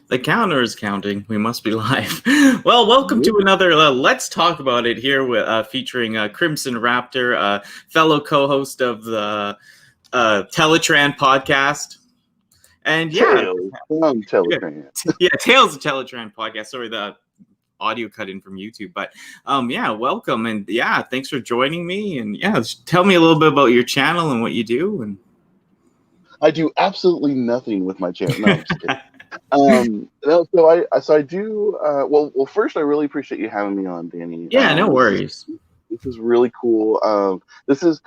The counter is counting. We must be live. Well, welcome to another Let's Talk About It here with featuring Crimson Raptor, fellow co-host of the Teletraan Podcast. And Tales from Teletraan. Tales of Teletraan Podcast. Sorry, the audio cut in from YouTube, but welcome, and thanks for joining me. And tell me a little bit about your channel and what you do. And I do absolutely nothing with my channel. No, I'm just kidding. So I do. Well, first, I really appreciate you having me on, Danny. No worries. This is really cool. This is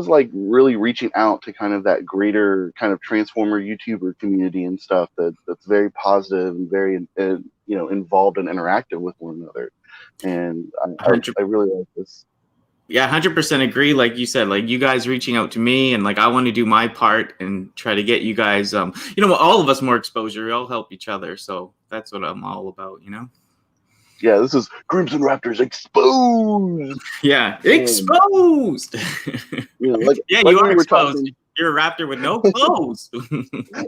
like really reaching out to kind of that greater kind of Transformer YouTuber community and stuff that's very positive and very involved and interactive with one another. And I really like this. Yeah, 100% agree. Like you said, like you guys reaching out to me, and like I want to do my part and try to get you guys, all of us more exposure. We all help each other, so that's what I'm all about, Yeah, this is Crimson Raptors exposed. Yeah, exposed. You are exposed. You're a Raptor with no clothes.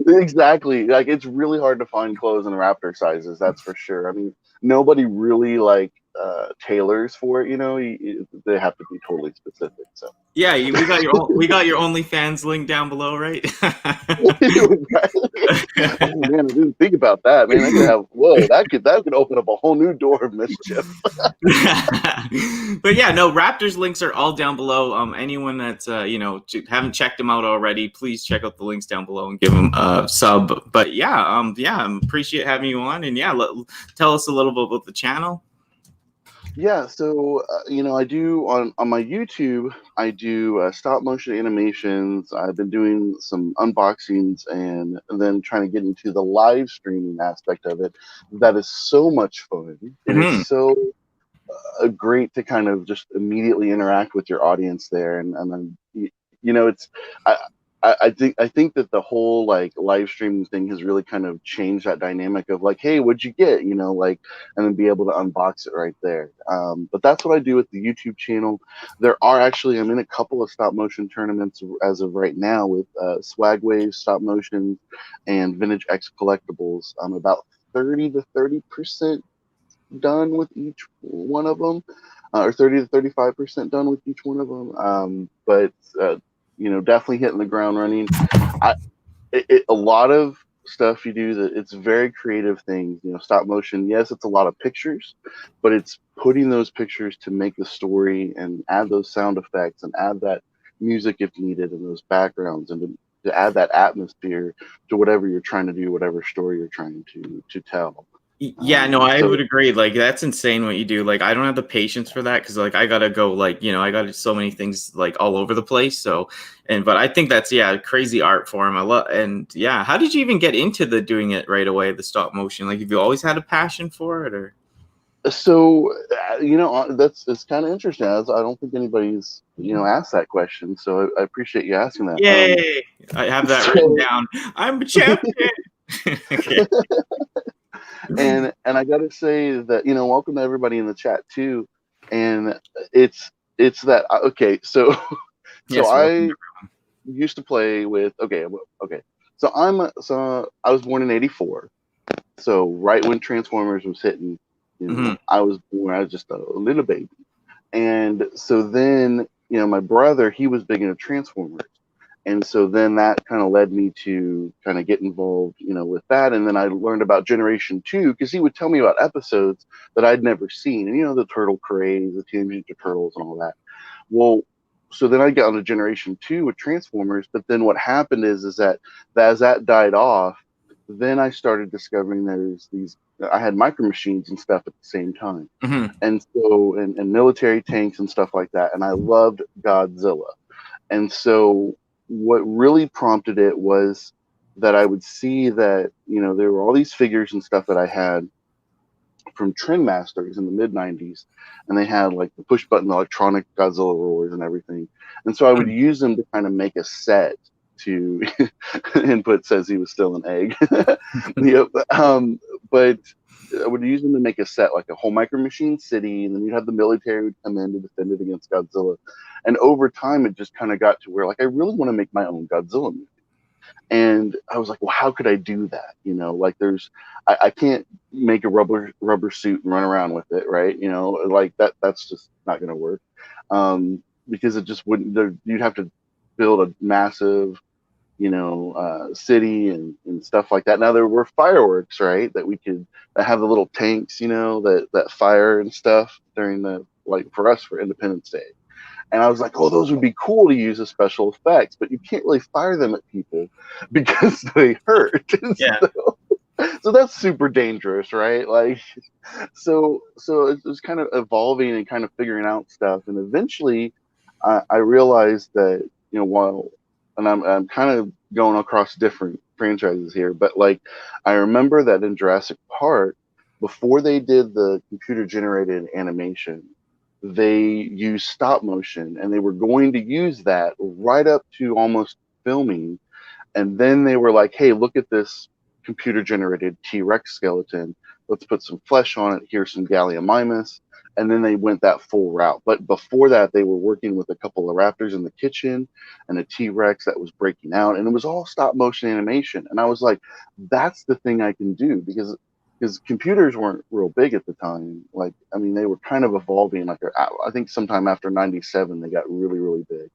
Exactly. Like, it's really hard to find clothes in Raptor sizes. That's for sure. I mean, nobody really tailors for it. They have to be totally specific. So yeah, we got your OnlyFans link down below, right? Oh man, I didn't think about that. Man, that could open up a whole new door of mischief. But Raptors links are all down below. Anyone that's haven't checked them out already, please check out the links down below and give them a sub. But I appreciate having you on, and tell us a little bit about the channel. Yeah, so I do on my YouTube. I do stop motion animations. I've been doing some unboxings and then trying to get into the live streaming aspect of it. That is so much fun. It is so great to kind of just immediately interact with your audience there, and then it's. I think that the whole live streaming thing has really kind of changed that dynamic of hey, what'd you get? And then be able to unbox it right there. But that's what I do with the YouTube channel. I'm in a couple of stop motion tournaments as of right now with Swagwave Stop Motion and Vintage X Collectibles. I'm about 30 to 30% done with each one of them, or 30 to 35% done with each one of them. But definitely hitting the ground running. A lot of stuff you do that it's very creative things. Stop motion. Yes, it's a lot of pictures, but it's putting those pictures to make the story and add those sound effects and add that music if needed and those backgrounds and to add that atmosphere to whatever you're trying to do, whatever story you're trying to tell. I would agree. Like, that's insane what you do. Like, I don't have the patience for that because I gotta go. I got so many things all over the place. So, but I think that's a crazy art form. I love how did you even get into doing it right away? The stop motion. Have you always had a passion for it, or? So it's kind of interesting. I don't think anybody's asked that question. So I appreciate you asking that. Yay! I have that written down. I'm a champion. Okay. And I gotta say that welcome to everybody in the chat too, and it's that okay. So I used to play with So I was born in '84, so right when Transformers was hitting, I was just a little baby, and so then my brother, he was big into Transformers. And so then that kind of led me to kind of get involved, with that. And then I learned about Generation 2 because he would tell me about episodes that I'd never seen. And, the Turtle Craze, the Teenage Mutant Turtles and all that. Well, so then I got onto Generation 2 with Transformers. But then what happened is that as that died off, then I started discovering I had micro machines and stuff at the same time. And so, and military tanks and stuff like that. And I loved Godzilla. And so what really prompted it was that I would see that, there were all these figures and stuff that I had from Trend Masters in the mid 90s, and they had the push button electronic Godzilla roars and everything. And so I would use them to kind of make a set to input says he was still an egg. But I would use them to make a set, like a whole micro machine city, and then you'd have the military would come in to defend it against Godzilla. And over time, it just kind of got to where I really want to make my own Godzilla movie. And I was like, well, how could I do that? Like I can't make a rubber suit and run around with it, right? Like that's just not going to work. Because it just wouldn't, you'd have to build a massive, city and stuff like that. Now there were fireworks, right? That have the little tanks, that fire and stuff during like for us for Independence Day. And I was like, oh, those would be cool to use as special effects, but you can't really fire them at people because they hurt. Yeah. So that's super dangerous, right? Like, so it was kind of evolving and kind of figuring out stuff. And eventually I realized that, and I'm kind of going across different franchises here, but like, I remember that in Jurassic Park, before they did the computer generated animation, they used stop motion, and they were going to use that right up to almost filming. And then they were like, hey, look at this computer generated T-Rex skeleton. Let's put some flesh on it. Here's some Gallimimus. And then they went that full route. But before that, they were working with a couple of raptors in the kitchen and a T-Rex that was breaking out. And it was all stop motion animation. And I was like, that's the thing I can do, because computers weren't real big at the time. Like, I mean, they were kind of evolving. Like, I think sometime after 97, they got really, really big.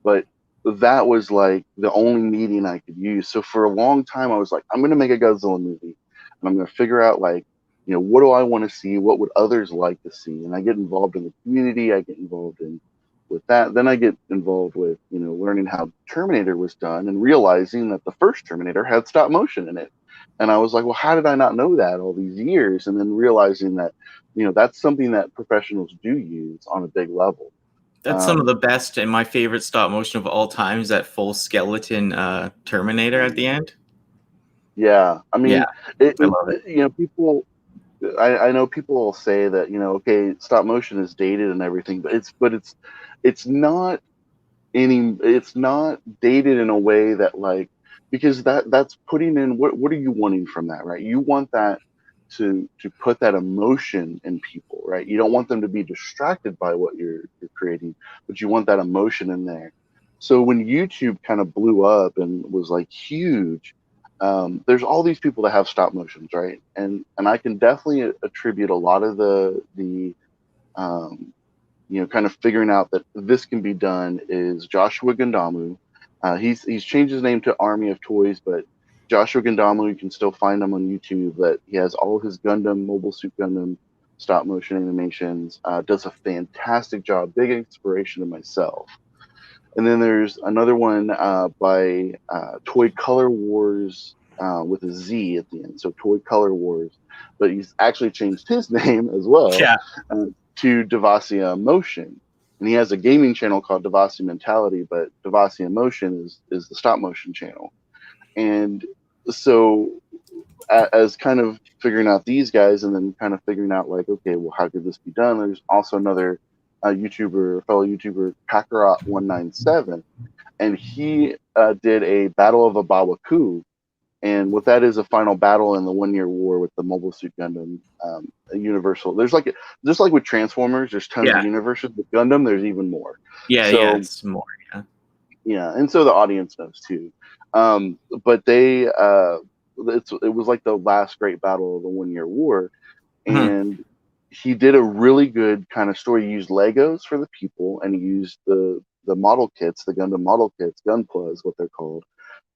But that was like the only medium I could use. So for a long time, I was like, I'm going to make a Godzilla movie, and I'm going to figure out, like, what do I want to see? What would others like to see? And I get involved in the community. I get involved with that. Then I get involved with, learning how Terminator was done and realizing that the first Terminator had stop motion in it. And I was like, well, how did I not know that all these years? And then realizing that, that's something that professionals do use on a big level. That's some of the best and my favorite stop motion of all time is that full skeleton Terminator at the end. Yeah, I mean, yeah, I love it. People, I know people will say that, okay, stop motion is dated and everything, but it's not it's not dated in a way that, like, because that's putting in, what are you wanting from that, right? You want that to put that emotion in people, right? You don't want them to be distracted by what you're creating, but you want that emotion in there. So when YouTube kind of blew up and was like huge, there's all these people that have stop motions, right? And I can definitely attribute a lot of the kind of figuring out that this can be done is Joshua Gandamu. He's changed his name to Army of Toys, but Joshua Gandamu, you can still find him on YouTube. That he has all his Gundam, Mobile Suit Gundam stop motion animations. Does a fantastic job. Big inspiration to myself. And then there's another one by Toy Color Wars with a Z at the end. So Toy Color Wars, but he's actually changed his name as well. Yeah. To Devasia Motion, and he has a gaming channel called Devasia Mentality, but Devasia Motion is the stop motion channel. And so as kind of figuring out these guys, and then kind of figuring out, like, okay, well, how could this be done? There's also another fellow YouTuber, Kakarot197, and he did a Battle of Abawaku. And what that is, a final battle in the 1 year war with the Mobile Suit Gundam Universal. There's just like with Transformers, there's tons of universes. With Gundam, there's even more. It's more. Yeah, and so the audience knows too. But it was like the last great battle of the 1 year war, and he did a really good kind of story. He used Legos for the people, and he used the model kits, the Gundam model kits, Gunpla is what they're called,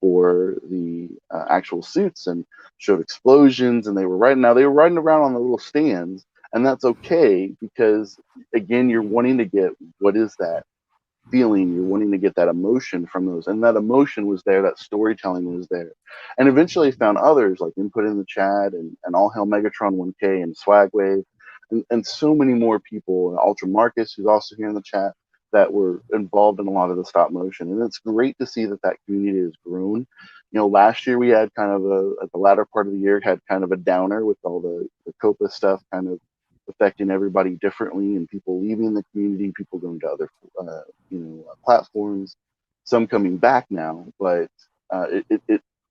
for the actual suits, and showed explosions, and they were riding around on the little stands, and that's okay, because again, you're wanting to get, what is that feeling, you're wanting to get that emotion from those, and that emotion was there, that storytelling was there. And eventually found others like Input in the Chat and All Hail Megatron 1K and Swagwave, and so many more people, and Ultra Marcus, who's also here in the chat, that were involved in a lot of the stop motion. And it's great to see that community has grown. Last year we had kind of at the latter part of the year, had kind of a downer with all the COPA stuff kind of affecting everybody differently, and people leaving the community, people going to other, platforms, some coming back now, but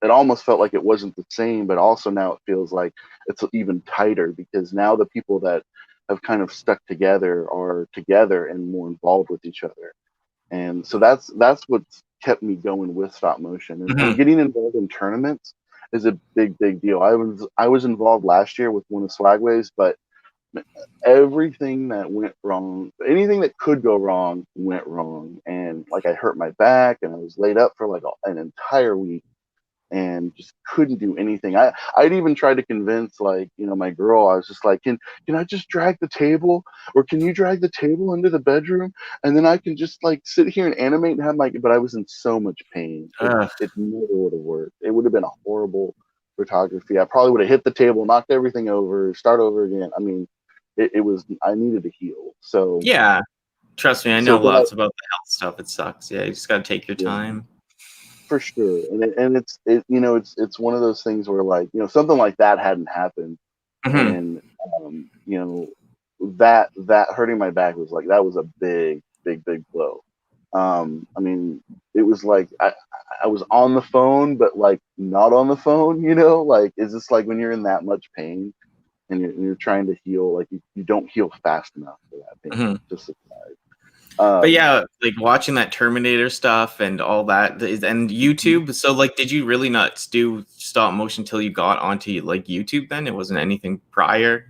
it almost felt like it wasn't the same, but also now it feels like it's even tighter, because now the people that have kind of stuck together are together and more involved with each other. And so that's what's kept me going with stop motion, and getting involved in tournaments is a big deal. I was involved last year with one of Swagways, but everything that went wrong, anything that could go wrong, went wrong. And like I hurt my back, and I was laid up for like an entire week, and just couldn't do anything. I'd even tried to convince, like, my girl. I was just like, can I just drag the table, or can you drag the table into the bedroom, and then I can just like sit here and animate and have my. But I was in so much pain. It never would have worked. It would have been a horrible photography. I probably would have hit the table, knocked everything over, start over again. I mean, it was. I needed to heal. So yeah, trust me, I know lots about the health stuff. It sucks. Yeah, you just gotta take your time. For sure, and it's one of those things where, like, something like that hadn't happened, and that hurting my back was like, that was a big blow. I mean, it was like I was on the phone, but like not on the phone. Like, it's just like when you're in that much pain and you're trying to heal, like you don't heal fast enough for that pain to subside. But yeah, like watching that Terminator stuff and all that, and YouTube. So like, did you really not do stop motion till you got onto like YouTube? Then it wasn't anything prior,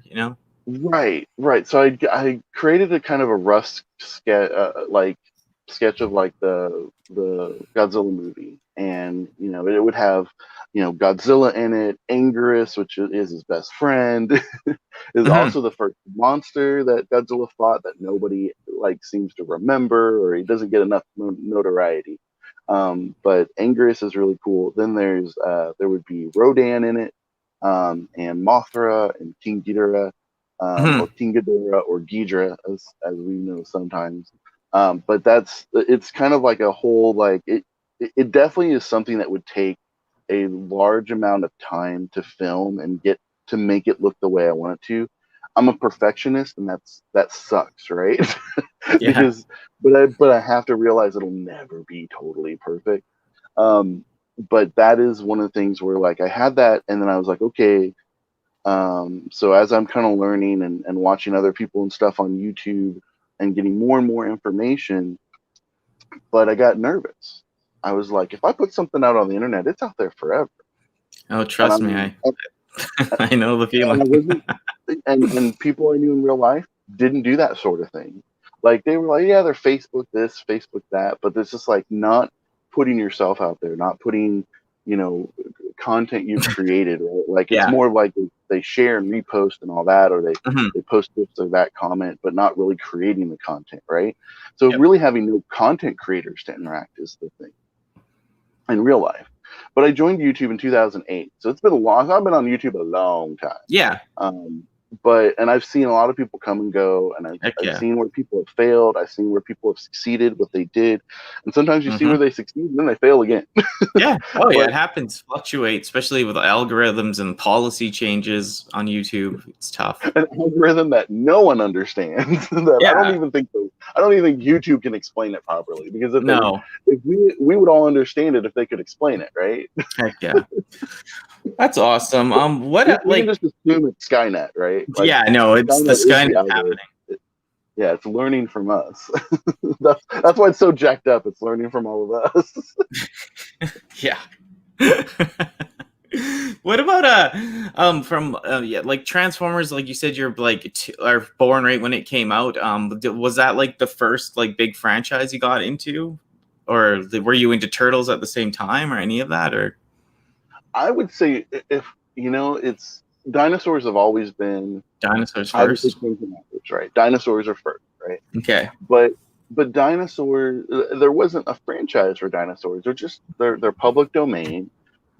Right. So I created a kind of a rough sketch, sketch of like the Godzilla movie, and it would have Godzilla in it. Anguirus, which is his best friend, is also the first monster that Godzilla fought that nobody like seems to remember, or he doesn't get enough notoriety. But Anguirus is really cool. Then there would be Rodan in it, and Mothra and King Ghidorah, or King Ghidorah, or Ghidra, as we know sometimes. But it's kind of like a whole, like, it definitely is something that would take a large amount of time to film and get to make it look the way I want it to. I'm a perfectionist, and that sucks, right? Yeah. but I have to realize it'll never be totally perfect. But that is one of the things where, like, I had that, and then I was like, okay. So as I'm kind of learning and watching other people and stuff on YouTube and getting more and more information, but I got nervous. I was like, if I put something out on the internet, it's out there forever. Oh, trust me, I know the feeling. And people I knew in real life didn't do that sort of thing. Like, they were like, yeah, they're Facebook this, Facebook that, but it's just like not putting yourself out there, not putting, content you've created, right? Like, it's more like they share and repost and all that, or they post this or that comment, but not really creating the content, right? So really having no content creators to interact is the thing in real life. But I joined YouTube in 2008, so it's been I've been on YouTube a long time. Yeah. And I've seen a lot of people come and go, and I've seen where people have failed. I've seen where people have succeeded, what they did, and sometimes you see where they succeed and then they fail again. Yeah. Oh, yeah. It happens. Fluctuate, especially with algorithms and policy changes on YouTube. It's tough. An algorithm that no one understands. That I don't even think YouTube can explain it properly, because if we would all understand it if they could explain it, right? Heck yeah. That's awesome. We can just assume it's Skynet, right? Like, yeah, no, it's the Skynet happening. Yeah, it's learning from us. That's why it's so jacked up. It's learning from all of us. Yeah. What about like Transformers? Like you said, you're like are born right when it came out. Was that like the first like big franchise you got into, or were you into Turtles at the same time, or any of that? Or I would say, if it's dinosaurs have always been dinosaurs first, right? Dinosaurs are first, right? Okay, but dinosaurs, there wasn't a franchise for dinosaurs. They're public domain.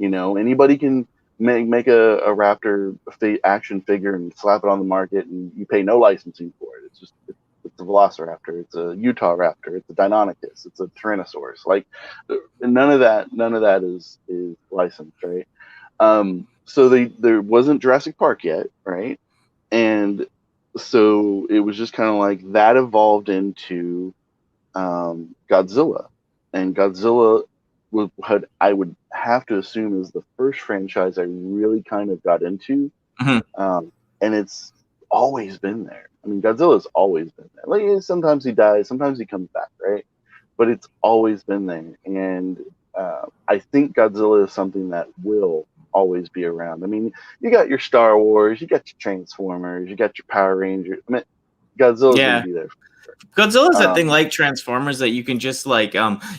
Anybody can make a raptor action figure and slap it on the market, and you pay no licensing for it. It's a Velociraptor, it's a Utah Raptor, it's a Deinonychus, it's a Tyrannosaurus. Like, none of that is licensed, right? So there wasn't Jurassic Park yet, right? And so it was just kind of like that evolved into Godzilla, and Godzilla I would have to assume is the first franchise I really kind of got into, and it's always been there. I mean, Godzilla's always been there. Like, sometimes he dies, sometimes he comes back, right? but it's always been there. And I think Godzilla is something that will always be around. I mean, you got your Star Wars, you got your Transformers, you got your Power Rangers. I mean, Godzilla's going to be there. Godzilla's that thing like Transformers that you can just like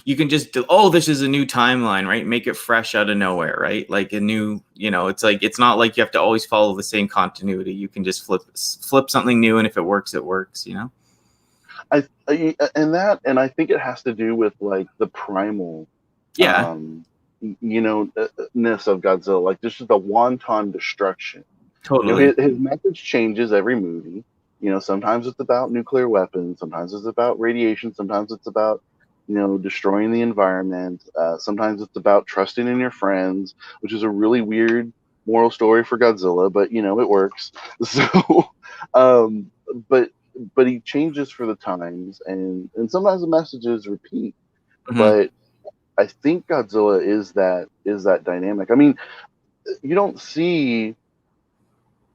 you can just do, oh, this is a new timeline, right? Make it fresh out of nowhere, right? Like a new, you know, it's like it's not like you have to always follow the same continuity. You can just flip something new, and if it works, it works, you know. And I think it has to do with like the primal, you know, ness of Godzilla. Like this is the wanton destruction. Totally. You know, his message changes every movie. You know, sometimes it's about nuclear weapons, sometimes it's about radiation, sometimes it's about, you know, destroying the environment. Sometimes it's about trusting in your friends, which is a really weird moral story for Godzilla, but you know, it works. So, but he changes for the times, and sometimes the messages repeat. Mm-hmm. But I think Godzilla is that dynamic. I mean, you don't see.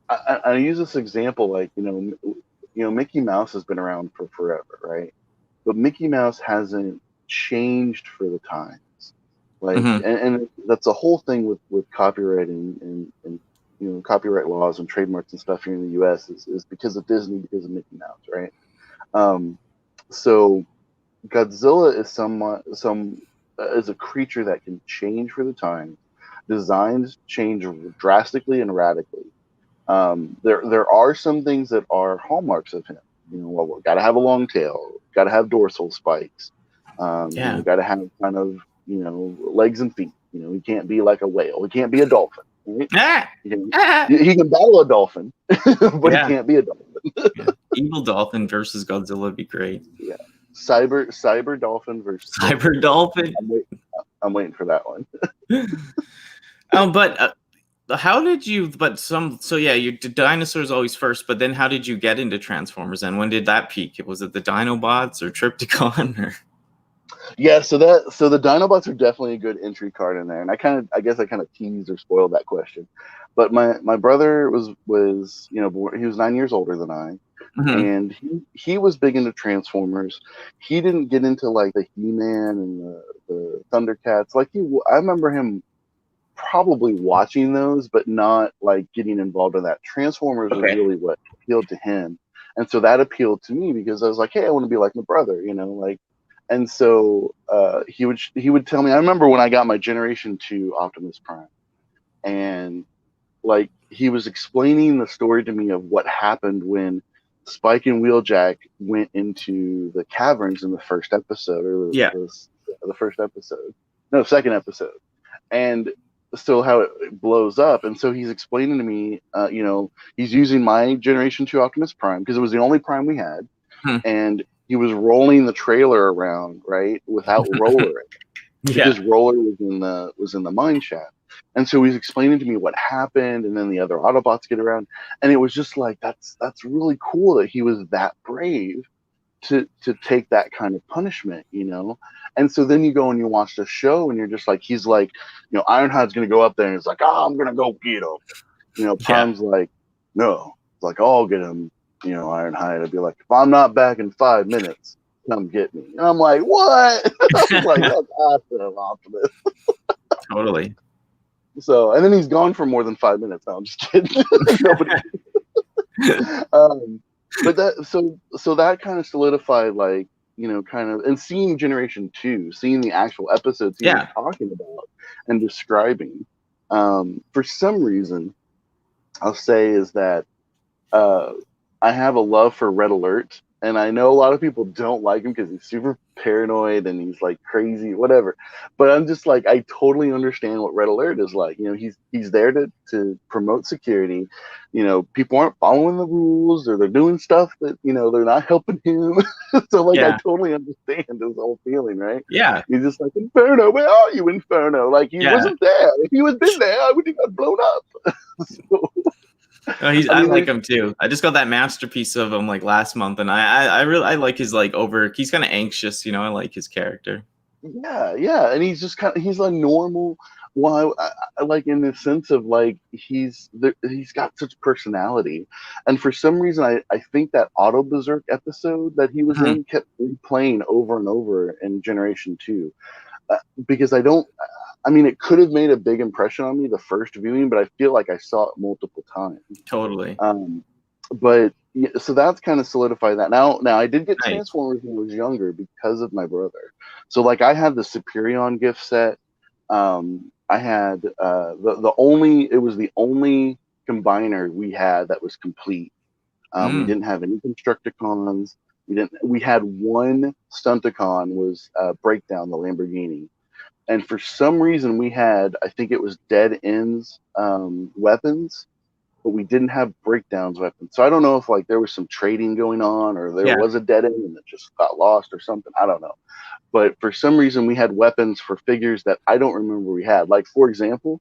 I use this example, like, you know, Mickey Mouse has been around for forever, right? But Mickey Mouse hasn't changed for the times, like, and that's the whole thing with copyright and you know, copyright laws and trademarks and stuff here in the U.S. is because of Disney, because of Mickey Mouse, right? So Godzilla is a creature that can change for the times. Designs change drastically and radically. There are some things that are hallmarks of him. You know, well, got to have a long tail, got to have dorsal spikes, you know, got to have kind of, you know, legs and feet. You know, he can't be like a whale. He can't be a dolphin. Right? He can battle a dolphin, but he can't be a dolphin. Evil dolphin versus Godzilla would be great. Yeah, cyber dolphin versus cyber dolphin. I'm waiting for that one. But. How did you? So yeah, you did dinosaurs always first, but then how did you get into Transformers? And when did that peak? Was it the Dinobots or Trypticon? Or? Yeah, so the Dinobots are definitely a good entry card in there, and I guess I kind of teased or spoiled that question. But my brother was you know, he was 9 years older than I, and he was big into Transformers. He didn't get into like the He-Man and the Thundercats. Like I remember him probably watching those, but not like getting involved in that. Transformers was really what appealed to him, and so that appealed to me because I was like, hey, I want to be like my brother, you know, like. And so he would tell me. I remember when I got my Generation 2 Optimus Prime, and like he was explaining the story to me of what happened when Spike and Wheeljack went into the caverns in the first episode, or the first episode, no, second episode, and still how it blows up. And so he's explaining to me, you know, he's using my Generation 2 Optimus Prime because it was the only Prime we had, and he was rolling the trailer around, right, without Roller because Roller was in the mine shaft. And so he's explaining to me what happened, and then the other Autobots get around, and it was just like that's really cool that he was that brave to take that kind of punishment, you know. And so then you go and you watch the show, and you're just like, he's like, you know, Ironhide's gonna go up there and it's like, I'm gonna go get him, you know. Prime's like, no, it's like, I'll get him, you know. Ironhide would be like, if I'm not back in 5 minutes, come get me. And I'm like, what? I'm like, that's awesome, Optimus. Totally. So, and then he's gone for more than 5 minutes. No, I'm just kidding. But that kind of solidified, like, you know, kind of, and seeing Generation 2, seeing the actual episodes he was talking about and describing, for some reason, I'll say is that I have a love for Red Alert, and I know a lot of people don't like him because he's super paranoid and he's like crazy, whatever. But I'm just like, I totally understand what Red Alert is like. You know, he's there to promote security. You know, people aren't following the rules, or they're doing stuff that, you know, they're not helping him. So like, I totally understand his whole feeling, right? Yeah. He's just like, Inferno, where are you, Inferno? Like, he wasn't there. If he was been there, I would have got blown up. So, I like him too. I just got that masterpiece of him like last month, and I really like his like he's kind of anxious, you know. I like his character. Yeah, and he's just he's a normal Well, I like in the sense of like he's got such personality, and for some reason I think that Auto Berserk episode that he was Mhm. in kept replaying over and over in Generation 2, because I mean, it could have made a big impression on me the first viewing, but I feel like I saw it multiple times. Totally. But yeah, so that's kind of solidified that. Now I did get Nice. Transformers when I was younger because of my brother. So like I had the Superion gift set. I had it was the only combiner we had that was complete. We didn't have any Constructicons. We had one Stunticon, was Breakdown, the Lamborghini. And for some reason we had, I think it was Dead Ends weapons, but we didn't have Breakdown's weapons. So I don't know if like there was some trading going on, or there was a dead end and it just got lost or something. I don't know. But for some reason we had weapons for figures that I don't remember we had. Like, for example,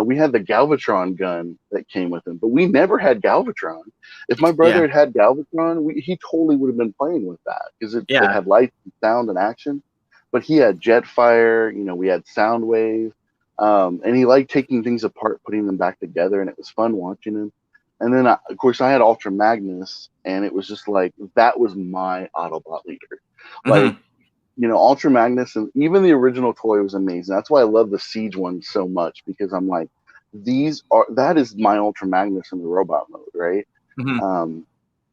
we had the Galvatron gun that came with him, but we never had Galvatron. If my brother had Galvatron, he totally would have been playing with that because it had light, sound, and action. But he had Jetfire, we had Soundwave, and he liked taking things apart, putting them back together, and it was fun watching him. And then, of course, I had Ultra Magnus, and it was just like, that was my Autobot leader. Like, Ultra Magnus, and even the original toy was amazing. That's why I love the Siege one so much, because I'm like, that is my Ultra Magnus in the robot mode, right?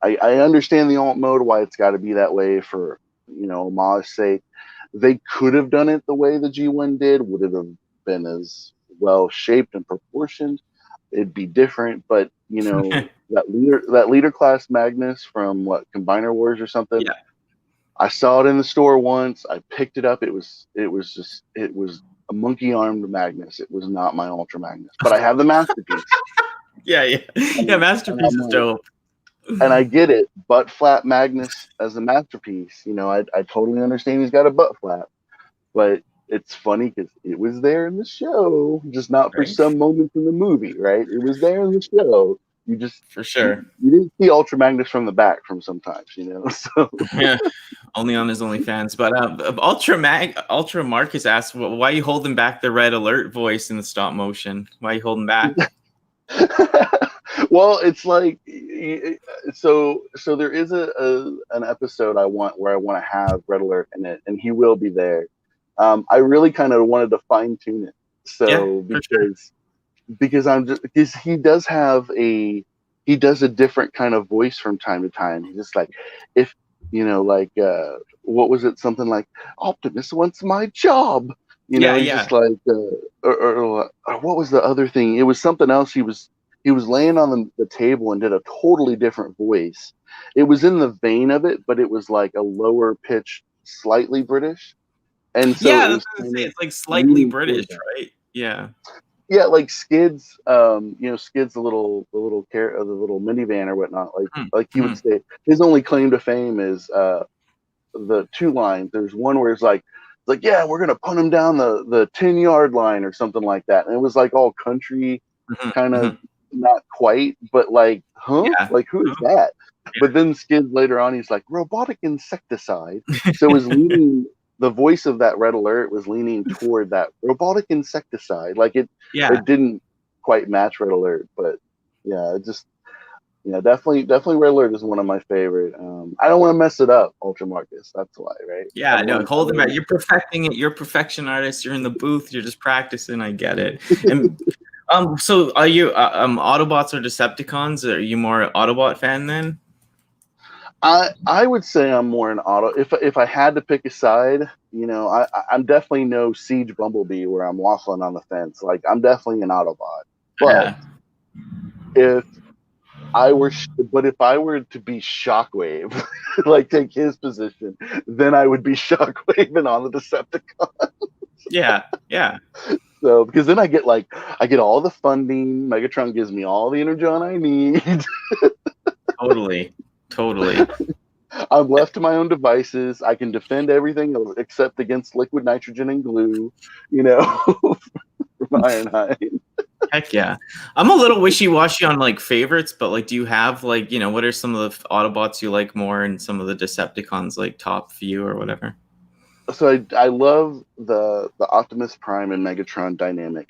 I understand the alt mode, why it's got to be that way for, homage's sake. They could have done it the way the G1 did. Would it have been as well shaped and proportioned? It'd be different, but that leader class Magnus from Combiner Wars or something. Yeah. I saw it in the store once. I picked it up. It was a monkey armed Magnus. It was not my Ultra Magnus, but I have the Masterpiece. Yeah, Masterpiece is dope. And I get it, butt flap Magnus as a Masterpiece. I totally understand he's got a butt flap, but it's funny because it was there in the show, just not for some moments in the movie, right? It was there in the show. You just for sure you didn't see Ultra Magnus from the back from sometimes, So only on his OnlyFans. But Ultra Marcus asked, why are you holding back the Red Alert voice in the stop motion? Why are you holding back? Well, it's like, so there is an episode where I want to have Red Alert in it, and he will be there. I really kind of wanted to fine tune it, so because he does a different kind of voice from time to time. He's just like, if what was it? Something like, Optimus wants my job. Just like, or what was the other thing? It was something else. He was laying on the table and did a totally different voice. It was in the vein of it, but it was like a lower pitch, slightly British. And so it's like slightly British, right? Yeah. Yeah, like Skids, Skids, the little minivan or whatnot. Like he would say, his only claim to fame is the two lines. There's one where it's like, yeah, we're gonna punt him down the 10-yard line or something like that. And it was like all country, kind of not quite, but like, like who is that? But then Skids later on, he's like, robotic insecticide. So his leading. The voice of that Red Alert was leaning toward that robotic insecticide. Like it didn't quite match Red Alert, but definitely Red Alert is one of my favorite. I don't want to mess it up, Ultra Marcus. That's why, right? Yeah, I know. Hold him back. You're perfecting it. You're a perfection artist. You're in the booth. You're just practicing. I get it. And so are you Autobots or Decepticons? Are you more Autobot fan then? I would say I'm more an Auto. If I had to pick a side, I'm definitely no Siege Bumblebee where I'm waffling on the fence. Like, I'm definitely an Autobot. But if I were to be Shockwave, like take his position, then I would be Shockwave on the Decepticon. Yeah. So because then I get all the funding. Megatron gives me all the energon I need. Totally. I'm left to my own devices. I can defend everything except against liquid nitrogen and glue, from Ironhide. Heck yeah. I'm a little wishy-washy on like favorites, but like, do you have like, what are some of the Autobots you like more and some of the Decepticons like top few or whatever? I love the Optimus Prime and Megatron dynamic,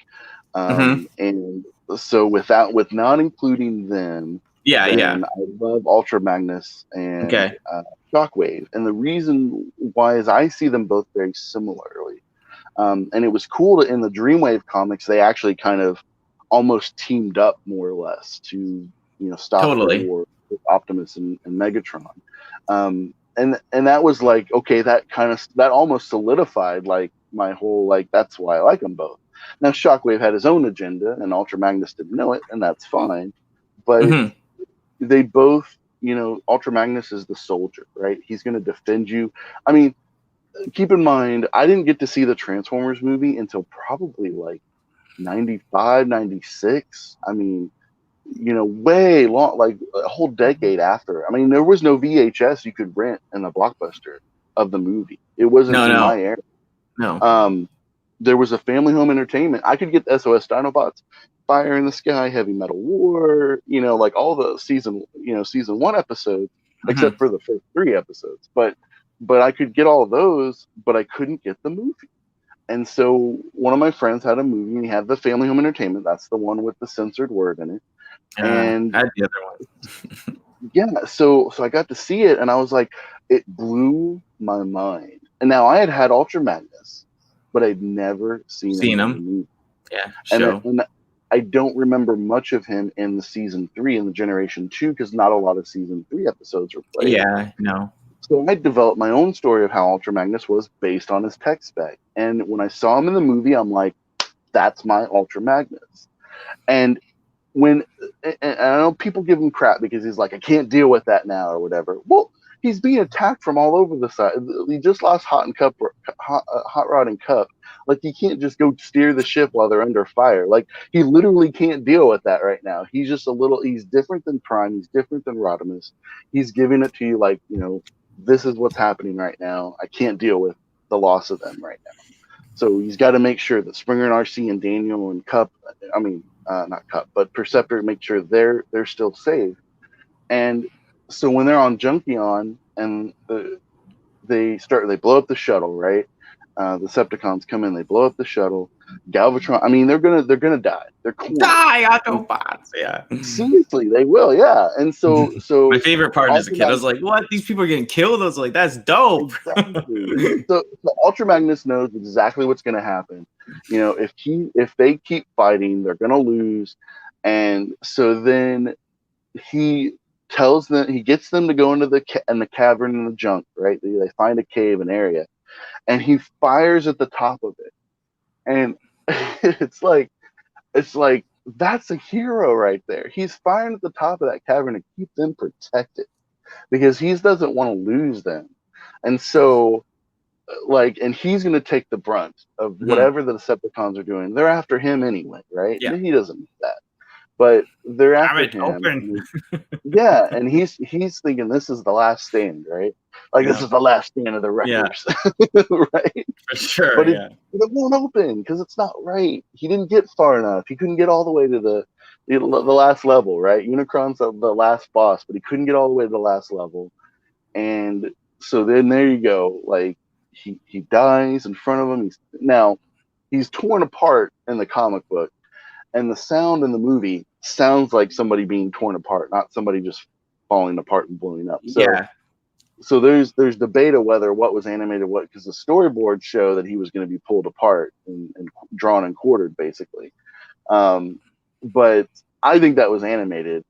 and so with not including them, Yeah. then I love Ultra Magnus and Okay. Shockwave, and the reason why is I see them both very similarly, and it was cool in the Dreamwave comics they actually kind of almost teamed up more or less to stop the Totally. war with Optimus and Megatron. And that was like, okay, that almost solidified like my whole, like, that's why I like them both. Now Shockwave had his own agenda and Ultra Magnus didn't know it, and that's fine, but they both, Ultra Magnus is the soldier, right? He's going to defend you. I mean, keep in mind, I didn't get to see the Transformers movie until probably like 95, 96. I mean, way long, like a whole decade after. I mean, there was no VHS you could rent in a Blockbuster of the movie. It wasn't in my era. No. There was a Family Home Entertainment. I could get the SOS Dinobots, Fire in the Sky, Heavy Metal War, like all the season 1 episodes, except for the first 3 episodes. But I could get all of those, but I couldn't get the movie. And so one of my friends had a movie, and he had the Family Home Entertainment. That's the one with the censored word in it. And I had the other one. yeah, so I got to see it, and I was like, it blew my mind. And now I had Ultra Magnus, but I'd never seen him. Yeah, and I don't remember much of him in the season 3 and the Generation 2 because not a lot of season 3 episodes were played. Yeah, no. So I developed my own story of how Ultra Magnus was based on his tech spec. And when I saw him in the movie, I'm like, that's my Ultra Magnus. And I know people give him crap because he's like, I can't deal with that now or whatever. Well, he's being attacked from all over the side. He just lost Hot Rod and Cup. Like, he can't just go steer the ship while they're under fire. Like, he literally can't deal with that right now. He's just he's different than Prime. He's different than Rodimus. He's giving it to you like, this is what's happening right now. I can't deal with the loss of them right now. So he's got to make sure that Springer and RC and Daniel and Cup, not Cup, but Perceptor, make sure they're still safe. And so when they're on Junkion and they blow up the shuttle, right? The Decepticons come in, they blow up the shuttle. Galvatron, I mean, they're gonna die. They're cool. Die, Autobots, yeah. Seriously, they will, yeah. And so my favorite part as a kid, I was like, what? These people are getting killed? I was like, that's dope. Exactly. so Ultra Magnus knows exactly what's gonna happen. If they keep fighting, they're gonna lose. And so then he gets them to go into the cavern in the junk, right? They find a cave, an area, and he fires at the top of it. And it's like that's a hero right there. He's firing at the top of that cavern to keep them protected because he doesn't want to lose them. And so, and he's going to take the brunt of whatever the Decepticons are doing. They're after him anyway, right? Yeah. He doesn't need that. But they're after him. Yeah, and he's thinking this is the last stand, right? Like, this is the last stand of the Raptors, right? For sure, but it won't open because it's not right. He didn't get far enough. He couldn't get all the way to the last level, right? Unicron's the last boss, but he couldn't get all the way to the last level. And so then there you go. Like, he dies in front of him. He's torn apart in the comic book, and the sound in the movie sounds like somebody being torn apart, not somebody just falling apart and blowing up. So there's debate of whether what was animated, because the storyboards show that he was going to be pulled apart and drawn and quartered, basically. But I think that was animated.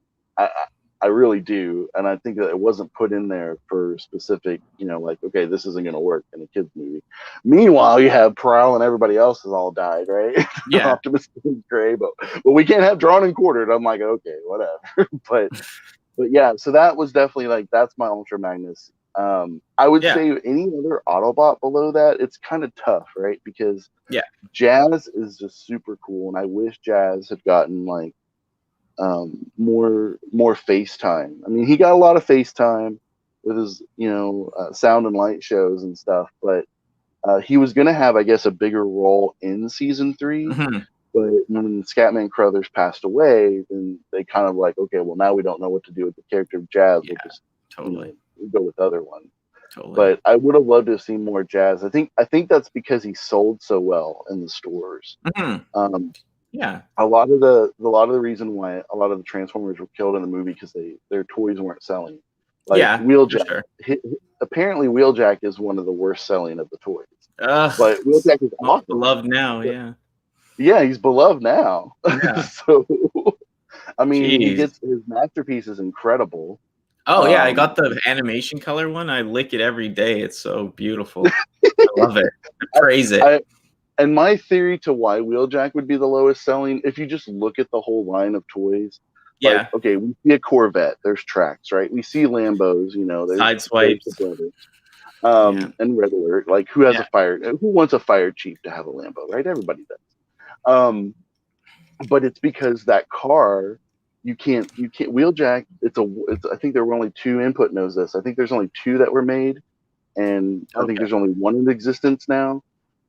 I really do, and I think that it wasn't put in there for specific, like, okay, this isn't going to work in a kids movie. Meanwhile, you have Prowl and everybody else has all died, right? Yeah. Optimus is gray, but we can't have drawn and quartered. I'm like, okay, whatever. but yeah, so that was definitely like, that's my Ultra Magnus. I would say any other Autobot below that, it's kind of tough, right? Because Jazz is just super cool, and I wish Jazz had gotten like more face time. I mean, he got a lot of face time with his sound and light shows and stuff, but he was going to have, I guess, a bigger role in season 3. But when Scatman Crothers passed away, then they kind of like, okay, well, now we don't know what to do with the character of Jazz. We'll just totally go with other one. Totally. But I would have loved to have seen more Jazz. I think that's because he sold so well in the stores. Mm-hmm. Yeah. A lot of the reason why a lot of the Transformers were killed in the movie because their toys weren't selling. Like Wheeljack. Sure. Apparently, Wheeljack is one of the worst selling of the toys. But Wheeljack is awesome. Beloved now, yeah. Yeah, he's beloved now. Yeah. So, I mean, his masterpiece is incredible. Oh yeah, I got the animation color one. I lick it every day. It's so beautiful. I love it. I praise it. And my theory to why Wheeljack would be the lowest selling, if you just look at the whole line of toys, like, okay, we see a Corvette, there's tracks, right? We see Lambos, there's Sideswipes, and Red Alert. Like, who wants a fire chief to have a Lambo, right? Everybody does. But it's because that car, you can't Wheeljack. I think there were only 2. Input knows this. I think there's only 2 that were made, and I think there's only 1 in existence now.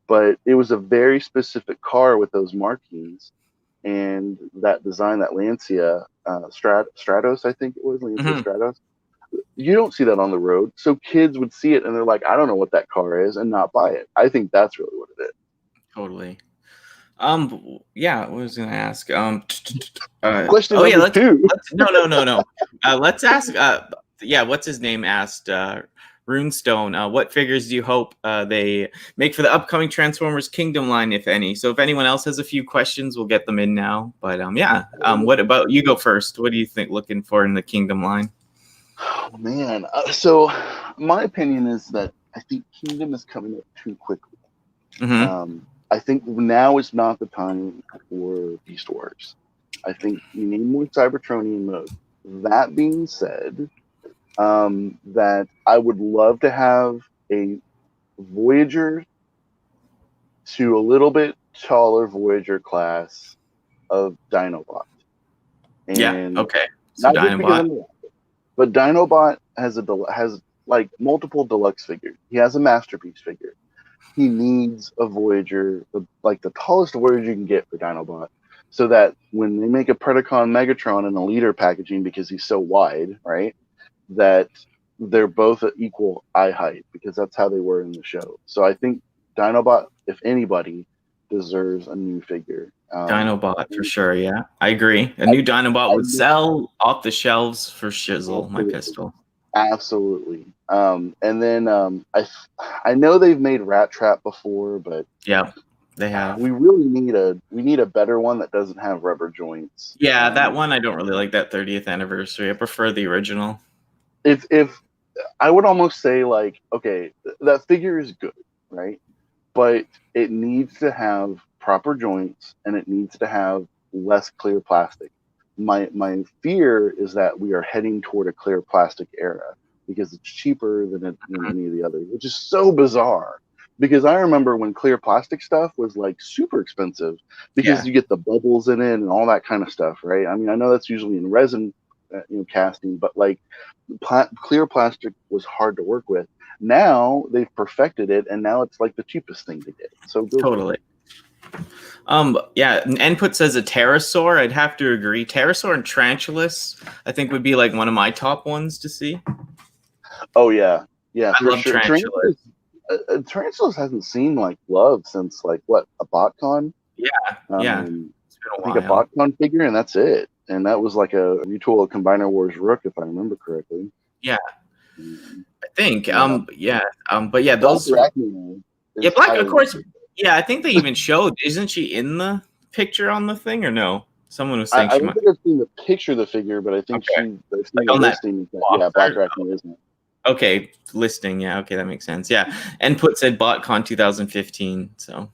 But it was a very specific car with those markings and that design, that Lancia Stratos, I think it was Lancia Stratos. You don't see that on the road, so kids would see it and they're like, I don't know what that car is, and not buy it. I think that's really what it is. Totally. Yeah, what was I gonna ask? Question number 2. No. Let's ask. What's his name? Asked Runestone. What figures do you hope they make for the upcoming Transformers Kingdom line, if any? So if anyone else has a few questions, we'll get them in now. But what about you? Go first. What do you think? Looking for in the Kingdom line? Oh man. So my opinion is that I think Kingdom is coming up too quickly. Mm-hmm. I think now is not the time for Beast Wars. I think you need more Cybertronian mode. That being said, that I would love to have a Voyager to a little bit taller Voyager class of Dinobot. And okay. So Dinobot. But Dinobot has like multiple deluxe figures. He has a masterpiece figure. He needs a Voyager, like the tallest Voyager you can get for Dinobot, so that when they make a Predacon Megatron in a leader packaging, because he's so wide, right, that they're both at equal eye height, because that's how they were in the show. So I think Dinobot, if anybody, deserves a new figure. Dinobot for sure, yeah. I agree. A new Dinobot would sell off the shelves for shizzle, my pistol. Absolutely. And then I know they've made Rat Trap before, but yeah, they have. We really need a better one that doesn't have rubber joints. Yeah, that one I don't really like. That 30th anniversary. I prefer the original. If I would almost say, like, okay, that figure is good, right? But it needs to have proper joints and it needs to have less clear plastic. My fear is that we are heading toward a clear plastic era because it's cheaper than any of the others, which is so bizarre. Because I remember when clear plastic stuff was like super expensive because you get the bubbles in it and all that kind of stuff, right? I mean, I know that's usually in resin, casting, but like clear plastic was hard to work with. Now they've perfected it, and now it's like the cheapest thing to get. So totally. Input says a pterosaur. I'd have to agree. Pterosaur and Tarantulas, I think, would be like one of my top ones to see. Oh yeah, I love sure. Tarantulas. Tarantulas hasn't seen like love since like what, a BotCon? Yeah. It's been a while. I think a BotCon figure, and that's it. And that was like a retool of Combiner Wars Rook, if I remember correctly. Yeah, I think. But yeah, those. Black, of course. Yeah, I think they even showed. Isn't she in the picture on the thing or no? Someone was saying I don't think I've seen the picture of the figure, but I think they've seen the listing. Black Raccoon isn't it? Okay, listing. Yeah, okay, that makes sense. Yeah, Input said BotCon 2015. So.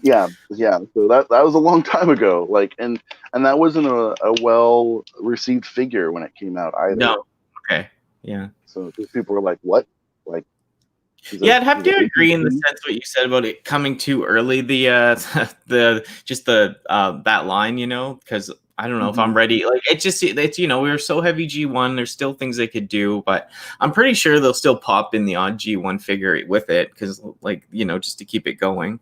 Yeah. So that was a long time ago. Like, and that wasn't a well received figure when it came out either. No. Okay. Yeah. So people were like, "What?" Like. I'd have to agree in the sense what you said about it coming too early. That line, because I don't know if I'm ready. Like it's we were so heavy G1. There's still things they could do, but I'm pretty sure they'll still pop in the odd G1 figure with it because just to keep it going.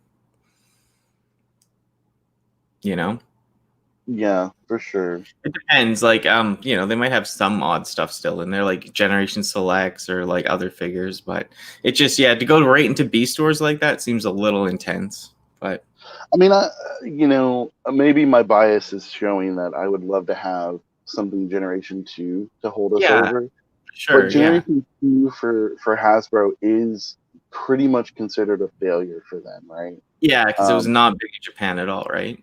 Yeah, for sure. It depends. Like, they might have some odd stuff still in there, like Generation Selects or like other figures. But it just, yeah, to go right into B stores like that seems a little intense. But I mean, maybe my bias is showing that I would love to have something Generation 2 to hold us yeah, over. But sure, yeah, Generation 2 for Hasbro is pretty much considered a failure for them, right? yeah, because it was Um, not big in Japan at all, right?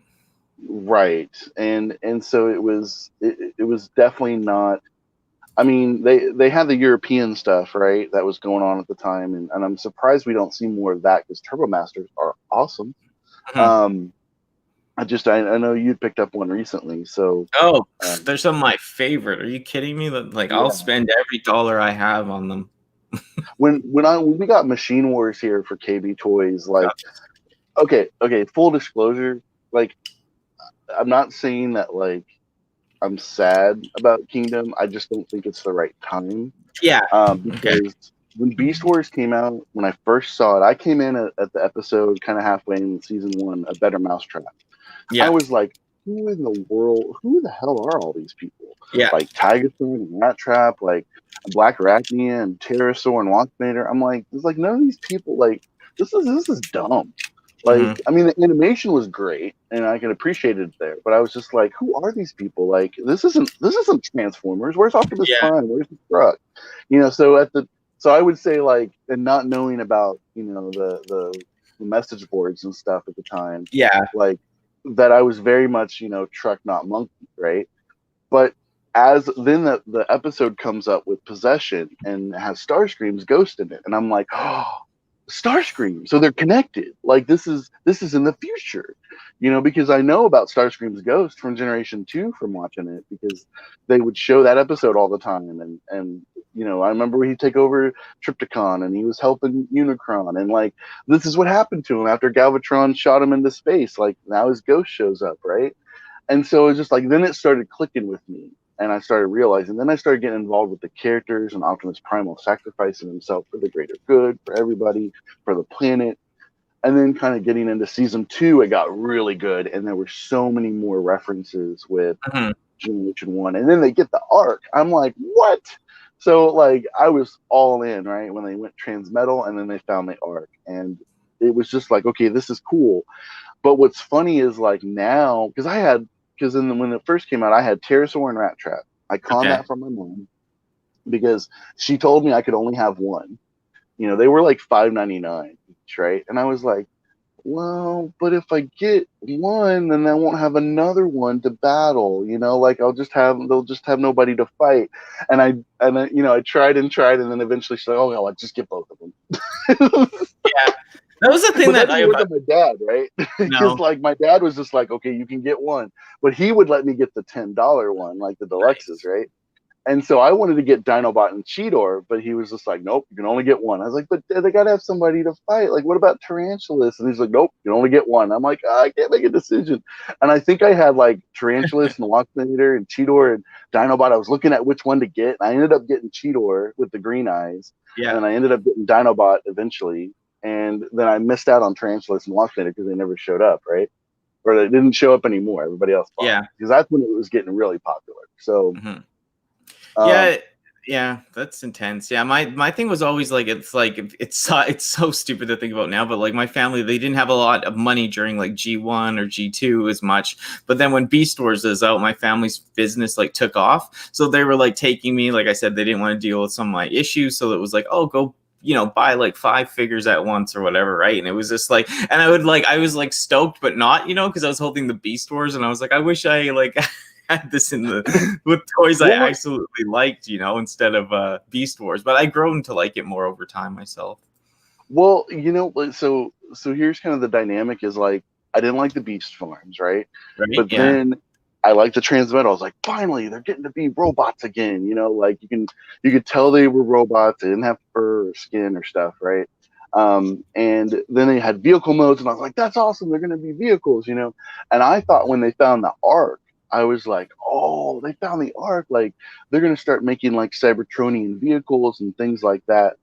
right. And so it was definitely not. I mean, they had the European stuff, right? That was going on at the time, and I'm surprised we don't see more of that because Turbo Masters are awesome. Mhm. Um, I know you picked up one recently, so Oh, um, they're some of my favorite. Are you kidding me? Like, I'll yeah. spend every dollar I have on them. When we got Machine Wars here for KB Toys, like, Gotcha. okay, full disclosure, like, I'm not saying that like I'm sad about Kingdom. I just don't think it's the right time. Yeah. Okay. Because when Beast Wars came out, when I first saw it, I came in at the episode kind of halfway in season 1, A Better Mousetrap. I Yeah. was like, who in the world, who the hell are all these people? Yeah. Like Tigerson and Rat Trap, like Black Arachnia and Pterosaur and Walkmater. I'm like, there's like none of these people, like, this is dumb. Hmm. Like, I mean, the animation was great and I can appreciate it there, but I was just like, who are these people? Like, this isn't Transformers. Where's Optimus Yeah. Prime? Where's the truck? So I would say, like, and not knowing about, the message boards and stuff at the time, Yeah. like, that I was very much, truck not monkey, right? But as then the episode comes up with Possession and has Starscream's ghost in it, and I'm like, oh, Starscream. So they're connected. Like, this is in the future, because I know about Starscream's ghost from Generation 2 from watching it, because they would show that episode all the time, and I remember he'd take over Triptychon and he was helping Unicron, and like, this is what happened to him after Galvatron shot him into space. Like, now his ghost shows up, right? And so it's just like, then it started clicking with me, and I started realizing. Then I started getting involved with the characters and Optimus Primal sacrificing himself for the greater good, for everybody, for the planet. And then kind of getting into season 2, it got really good, and there were so many more references with Hmm. Generation 1. And then they get the arc. I'm like, what? So, like, I was all in, right, when they went transmetal, and then they found the arc, and it was just like, okay, this is cool. But what's funny is, like, now, because when it first came out, I had Pterosaur and Rat Trap. I conned Okay. that from my mom because she told me I could only have one. They were like $5.99 each, right? And I was like, well, but if I get one, then I won't have another one to battle. Like, they'll just have nobody to fight. And I tried and tried, and then eventually she's like, oh, well, I'll just get both of them. Yeah. That was the thing But that that didn't work on my dad, right? Because, no. like, my dad was just like, okay, you can get one, but he would let me get the $10 one, like the deluxes, Nice. right? And so I wanted to get Dinobot and Cheetor, but he was just like, nope, you can only get one. I was like, but they got to have somebody to fight. Like, what about Tarantulas? And he's like, nope, you can only get one. I'm like, I can't make a decision. And I think I had like Tarantulas and Walkminator and Cheetor and Dinobot. I was looking at which one to get. And I ended up getting Cheetor with the green eyes. And Yeah. then I ended up getting Dinobot eventually. And then I missed out on Tarantulas and Walkminator because they never showed up, right? Or they didn't show up anymore. Everybody else bought Yeah. them, because that's when it was getting really popular. So, Hmm. um, Yeah. Yeah, that's intense. Yeah, my thing was always like, it's so stupid to think about now, but like my family, they didn't have a lot of money during like G1 or G2 as much. But then when Beast Wars is out, my family's business like took off. So they were like taking me, like I said, they didn't want to deal with some of my issues. So it was like, oh, go, buy like 5 figures at once or whatever, right? And it was just like, and I was like stoked, but not, because I was holding the Beast Wars, and I was like, I wish I like had this in the with toys I what absolutely liked, instead of Beast Wars. But I grown to like it more over time myself. Well, so here's kind of the dynamic is, like, I didn't like the Beast Farms, right? Right? But Yeah. then I liked the Transmetal. I was like, finally, they're getting to be robots again. Like, you could tell they were robots. They didn't have fur or skin or stuff, right? And then they had vehicle modes, and I was like, that's awesome. They're going to be vehicles. And I thought when they found the Ark, I was like, oh, they found the Ark. Like, they're going to start making like Cybertronian vehicles and things like that.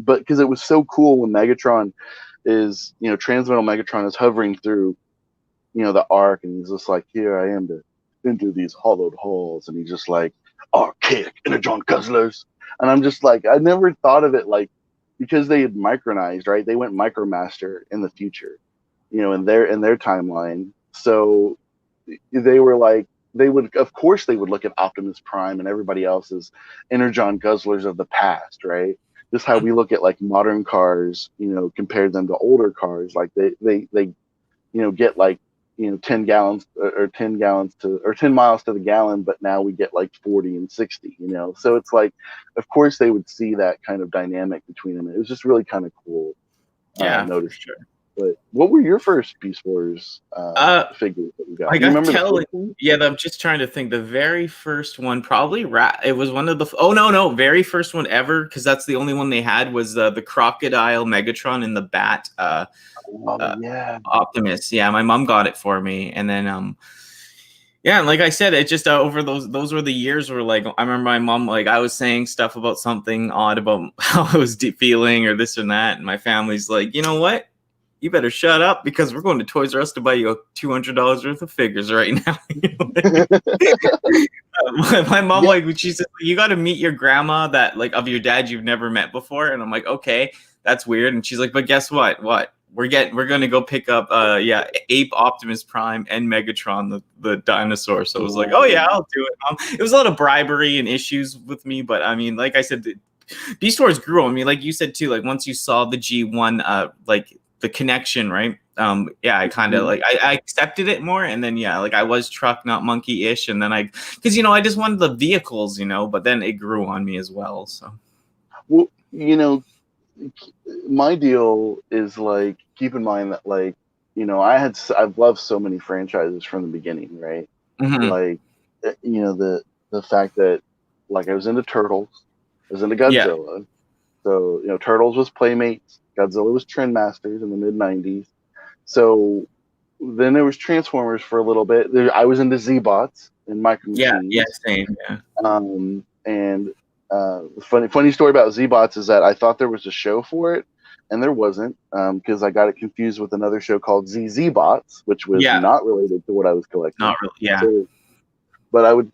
But because it was so cool when Megatron Transmetal Megatron is hovering through, the Ark, and he's just like, here I am to into these hollowed halls, and he's just like, archaic energon guzzlers. And I'm just like, I never thought of it like, because they had micronized, right? They went micromaster in the future, in their timeline. So they were like, of course they would look at Optimus Prime and everybody else as energon guzzlers of the past, right? Just how we look at like modern cars, compare them to older cars. Like they get like 10 gallons or 10 gallons or 10 miles to the gallon, but now we get like 40 and 60. So it's like, of course they would see that kind of dynamic between them. It was just really kind of cool. Notice. For sure. But what were your first Beast Wars figures that you got? I Do you remember I'm just trying to think. The very first one, probably it was one of the. Oh no, very first one ever, because that's the only one they had, was the crocodile Megatron and the bat. Optimus. Yeah, my mom got it for me, and then yeah, and like I said, it just over those were the years where, like, I remember my mom, like, I was saying stuff about something odd about how I was feeling or this and that, and my family's like, you know what? You better shut up, because we're going to Toys R Us to buy you $200 worth of figures right now. My mom, like, she said, you got to meet your grandma that, like, of your dad you've never met before. And I'm like, okay, that's weird. And she's like, but guess what? We're going to go pick up, Ape, Optimus Prime, and Megatron, the dinosaur. So I was like, oh yeah, I'll do it. It was a lot of bribery and issues with me, but I mean, like I said, Beast Wars grew on me. Like you said too, like once you saw the G1, like the connection, right? I kind of like I accepted it more, and then like I was truck, not monkey-ish, and then because I just wanted the vehicles, but then it grew on me as well. So, well, my deal is like, keep in mind that, like, I've loved so many franchises from the beginning, right? Mm-hmm. Like, the fact that, like, I was into Turtles, I was into Godzilla. Yeah. So, Turtles was Playmates, Godzilla was Trendmasters in the mid-90s. So then there was Transformers for a little bit. I was into Z-Bots and Micro Machines. Yeah, same. And funny story about Z-Bots is that I thought there was a show for it, and there wasn't, because I got it confused with another show called ZZ-Bots, which was not related to what I was collecting. Not really, yeah. So, but I would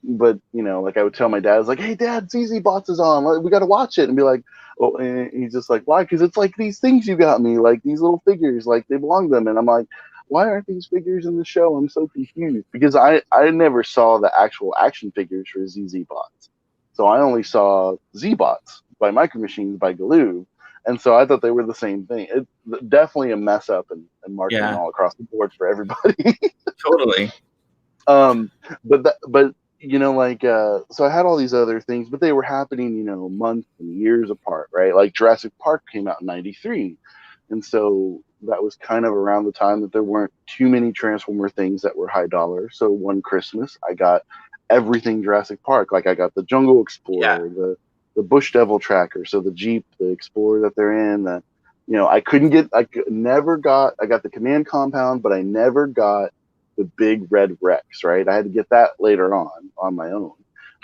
tell my dad, I was like, hey, Dad, ZZ-Bots is on. We got to watch it. And be like, oh, and he's just like, why? Because it's like these things you got me, like these little figures, like they belong to them. And I'm like, why aren't these figures in the show? I'm so confused, because I never saw the actual action figures for ZZ-Bots. So I only saw Z-Bots by Micro Machines by Galoob. And so I thought they were the same thing. It's definitely a mess up and marketing all across the board for everybody. Totally. So I had all these other things, but they were happening, months and years apart, right? Like Jurassic Park came out in '93. And so that was kind of around the time that there weren't too many Transformer things that were high dollar. So one Christmas, I got everything Jurassic Park. Like I got the Jungle Explorer, the Bush Devil Tracker, so the Jeep, the Explorer that they're in. I got the Command Compound, but I never got the big red Rex, right? I had to get that later on my own.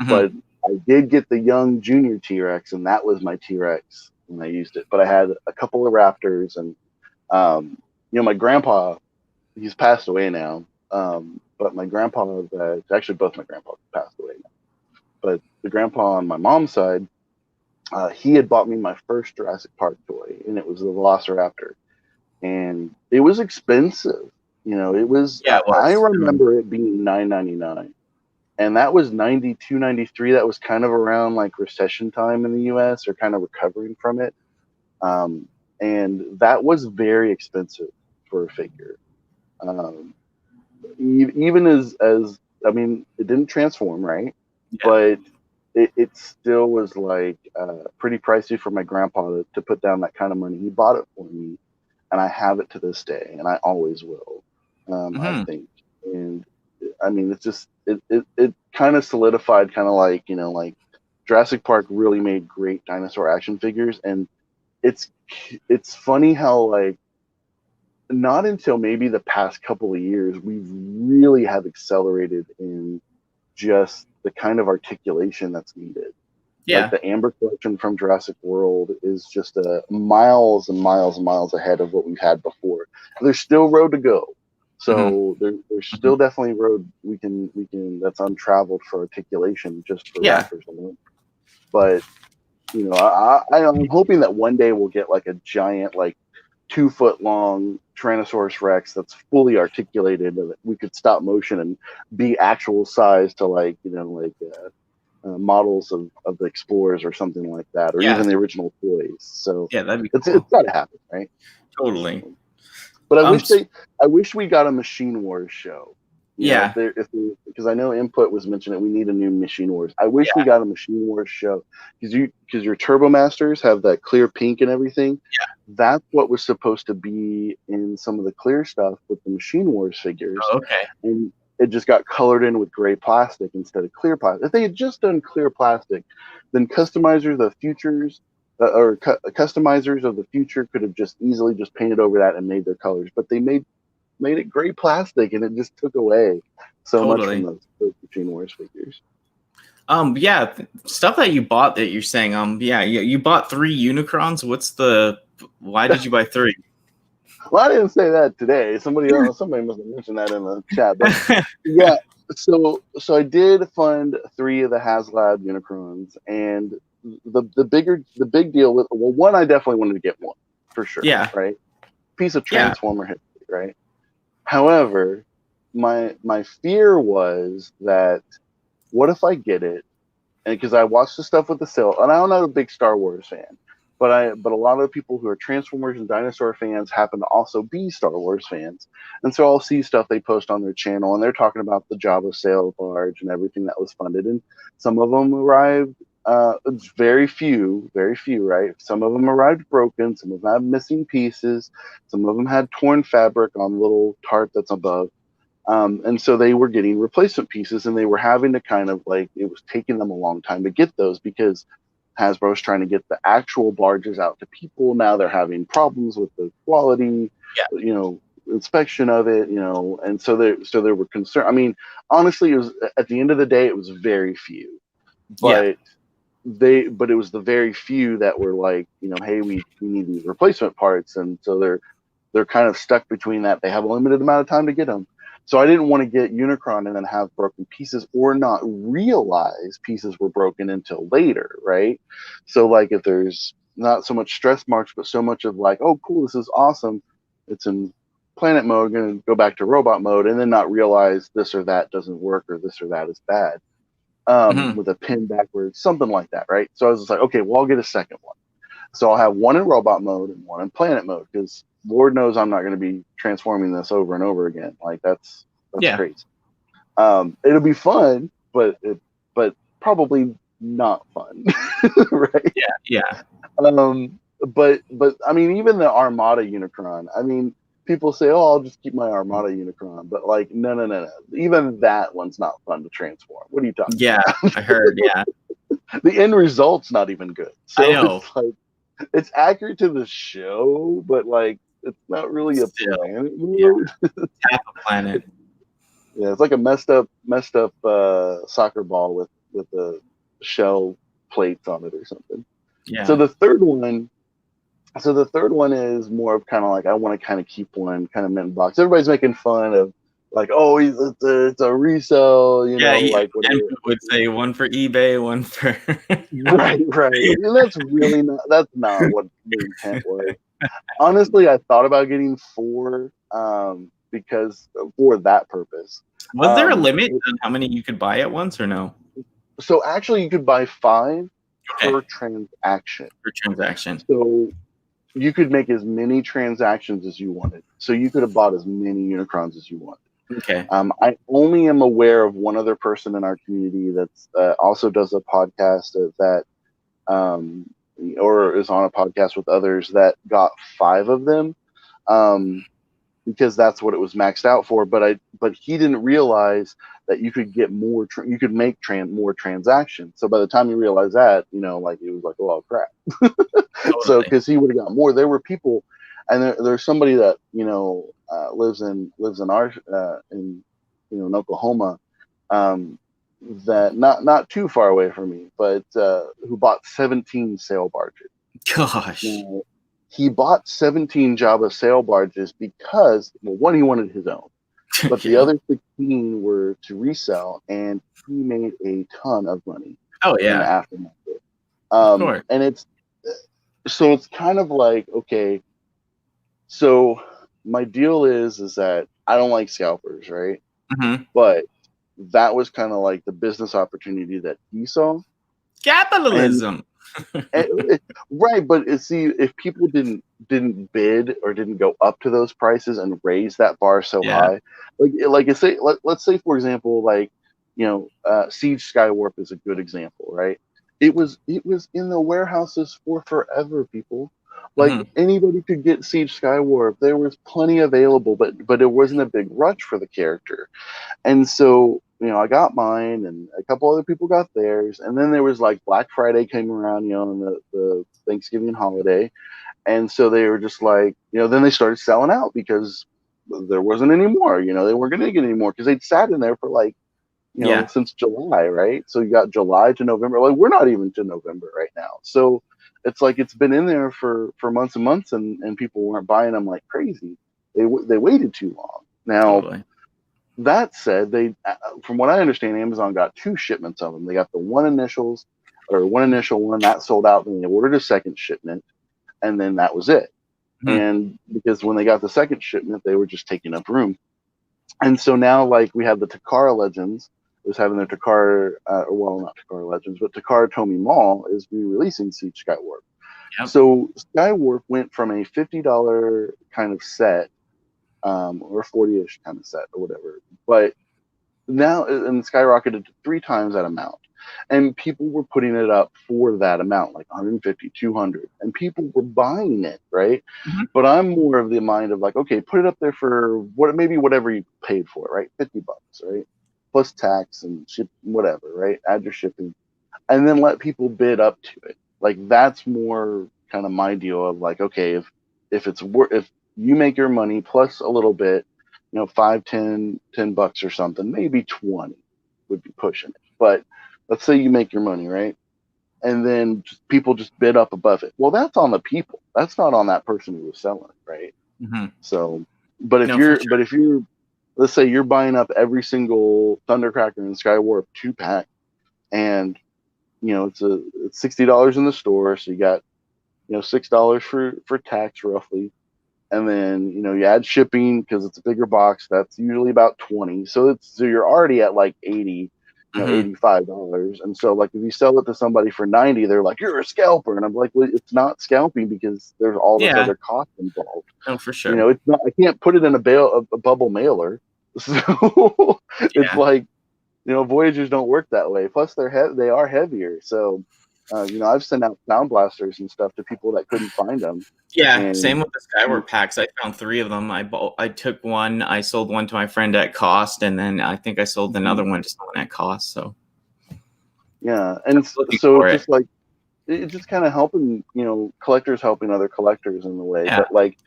Mm-hmm. But I did get the young junior T-Rex, and that was my T-Rex when I used it. But I had a couple of Raptors, and my grandpa, he's passed away now. But my grandpa, actually both my grandpas passed away now. But the grandpa on my mom's side, he had bought me my first Jurassic Park toy, and it was the Velociraptor. And it was expensive. It was, I remember it being $9.99. And that was 92, 93. That was kind of around like recession time in the US, or kind of recovering from it. And that was very expensive for a figure. Even as I mean, it didn't transform, right? Yeah. But it still was like pretty pricey for my grandpa to put down that kind of money. He bought it for me, and I have it to this day, and I always will. I think, and I mean, it's just it kind of solidified, kind of like like Jurassic Park really made great dinosaur action figures, and it's funny how like not until maybe the past couple of years we've really have accelerated in just the kind of articulation that's needed. Yeah, like the Amber collection from Jurassic World is just miles and miles and miles ahead of what we've had before. There's still road to go. So there's still definitely road we can that's untraveled for articulation just for Yeah. Raptors alone. But you know, I'm hoping that one day we'll get like a giant, like 2 foot long Tyrannosaurus Rex that's fully articulated, and that we could stop motion and be actual size to like, you know, like models of the Explorers or something like that, or even the original toys. So yeah, that'd be it's cool. got to happen, right? Totally. But I wish we got a Machine Wars show. You know, because I know Input was mentioning we need a new Machine Wars. I wish we got a Machine Wars show, because your Turbo Masters have that clear pink and everything. Yeah, that's what was supposed to be in some of the clear stuff with the Machine Wars figures. Oh, okay. And it just got colored in with gray plastic instead of clear plastic. If they had just done clear plastic, then customizers of the future could have just easily just painted over that and made their colors. But they made it gray plastic, and it just took away so much from those Machine Wars figures. Stuff that you bought that you're saying, you bought 3 Unicrons. Why did you buy 3? Well, I didn't say that today. Somebody must have mentioned that in the chat. But yeah, so I did fund 3 of the HasLab Unicrons, and the big deal with, well, one, I definitely wanted to get one for sure. Yeah. Right. Piece of Transformer history. Right. However, my fear was that, what if I get it? And because I watched the stuff with the sale, and I'm not a big Star Wars fan, but a lot of the people who are Transformers and dinosaur fans happen to also be Star Wars fans, and so I'll see stuff they post on their channel, and they're talking about the Jabba sail barge and everything that was funded, and some of them arrived. It's very few, right? Some of them arrived broken. Some of them had missing pieces. Some of them had torn fabric on the little tarp that's above. And so they were getting replacement pieces, and they were having to kind of like, it was taking them a long time to get those, because Hasbro's trying to get the actual barges out to people. Now they're having problems with the quality, you know, inspection of it, you know, and so they were concerned. I mean, honestly, it was, at the end of the day, it was very few, but but it was the very few that were like, you know, hey, we need these replacement parts, and so they're kind of stuck between that. They have a limited amount of time to get them. So I didn't want to get Unicron and then have broken pieces, or not realize pieces were broken until later, right? So like, if there's not so much stress marks, but so much of like, oh, cool, this is awesome, it's in planet mode, going to go back to robot mode, and then not realize this or that doesn't work, or this or that is bad, with a pin backwards, something like that, right? So I was just like, okay, well, I'll get a second one. So I'll have one in robot mode and one in planet mode, because Lord knows I'm not going to be transforming this over and over again. Like, that's crazy. It'll be fun, but probably not fun, right? Yeah. But I mean, even the Armada Unicron, I mean, people say, oh, I'll just keep my Armada Unicron, but like, no. Even that one's not fun to transform. What are you talking about? I heard, The end result's not even good. So I know. it's like, it's accurate to the show, but like, it's not really a planet. Half a planet. Yeah, it's like a messed up soccer ball with the shell plates on it or something. Yeah. So the third one is more of kind of like, I want to kind of keep one kind of mint box. Everybody's making fun of like, oh, it's a resale, you know, like whatever. And would say one for eBay, one for right. And that's not what the intent was. Honestly, I thought about getting 4 because for that purpose. Was there a limit on how many you could buy at once, or no? So actually, you could buy 5 per transaction. So you could make as many transactions as you wanted. So you could have bought as many Unicrons as you wanted. Okay. I only am aware of one other person in our community that's also does a podcast that or is on a podcast with others that got 5 of them, because that's what it was maxed out for. But he didn't realize that you could get more. You could make more transactions. So by the time you realize that, you know, like, it was like, oh crap. Totally. So because he would have got more. There were people, and there's somebody that, you know, lives in our in, you know, in Oklahoma, that not too far away from me, but who bought 17 sail barges. Gosh. He bought 17 Jabba sail barges because, well, one, he wanted his own, but the other 16 were to resell, and he made a ton of money Oh in the yeah, aftermarket. of course. And it's kind of like, okay, so my deal is that I don't like scalpers, right? Mhm. But that was kind of like the business opportunity that he saw. Capitalism. Right, but see, if people didn't bid or didn't go up to those prices and raise that bar so Yeah. high, let's say for example, like, Siege Skywarp is a good example, right? It was in the warehouses for forever, people. Like, Mhm. anybody could get Siege Skywarp. There was plenty available, but it wasn't a big rush for the character. And so, I got mine, and a couple other people got theirs. And then there was like Black Friday came around, and the Thanksgiving holiday. And so they were just like, then they started selling out because there wasn't any more. They weren't going to get any more because they'd sat in there for like, Yeah. since July, right? So you got July to November. Like, we're not even to November right now. So it's like it's been in there for months and months, and people weren't buying them like crazy. They waited too long. Now, Totally. that said, from what I understand, Amazon got 2 shipments of them. They got the one initial one that sold out, and they ordered a second shipment, and then that was it. Mhm. And because when they got the second shipment, they were just taking up room. And so now, like, we have the Takara Legends is having their Takara, well, not Takara Legends, but Takara Tomy Mall is re-releasing Siege Skywarp. Yep. So Skywarp went from a $50 kind of set, or 40-ish kind of set or whatever, but now and skyrocketed to 3 times that amount. And people were putting it up for that amount, like 150, 200, and people were buying it, right? Mhm. But I'm more of the mind of like, okay, put it up there for maybe whatever you paid for it, right? $50, right? Plus tax and ship, whatever, right? Add your shipping, and then let people bid up to it. Like, that's more kind of my deal of like, okay, if you make your money plus a little bit, 5, 10 bucks or something, maybe 20 would be pushing it. But let's say you make your money, right? And then people just bid up above it. Well, that's on the people. That's not on that person who was selling it, right? Mhm. So, but if No, for you're, sure. but if you're, let's say you're buying up every single Thundercracker and Skywarp 2-pack, and it's $60 in the store, so you got $6 for tax roughly, and then you add shipping because it's a bigger box. That's usually about 20. So you're already at like 80, Mhm. $85. And so, like, if you sell it to somebody for 90, they're like, you're a scalper, and I'm like, well, it's not scalping because there's all this Yeah. other cost involved. No, for sure. It's not. I can't put it in a bubble mailer, so it's Yeah. like, Voyagers don't work that way. Plus, they are heavier. So, I've sent out sound blasters and stuff to people that couldn't find them. Yeah, same And with the Skyward packs. I found 3 of them. I took one. I sold one to my friend at cost, and then I think I sold another one to someone at cost. So yeah, I'm and looking so for it's it. just like it's just kind of helping, collectors helping other collectors in the way. Yeah. But like,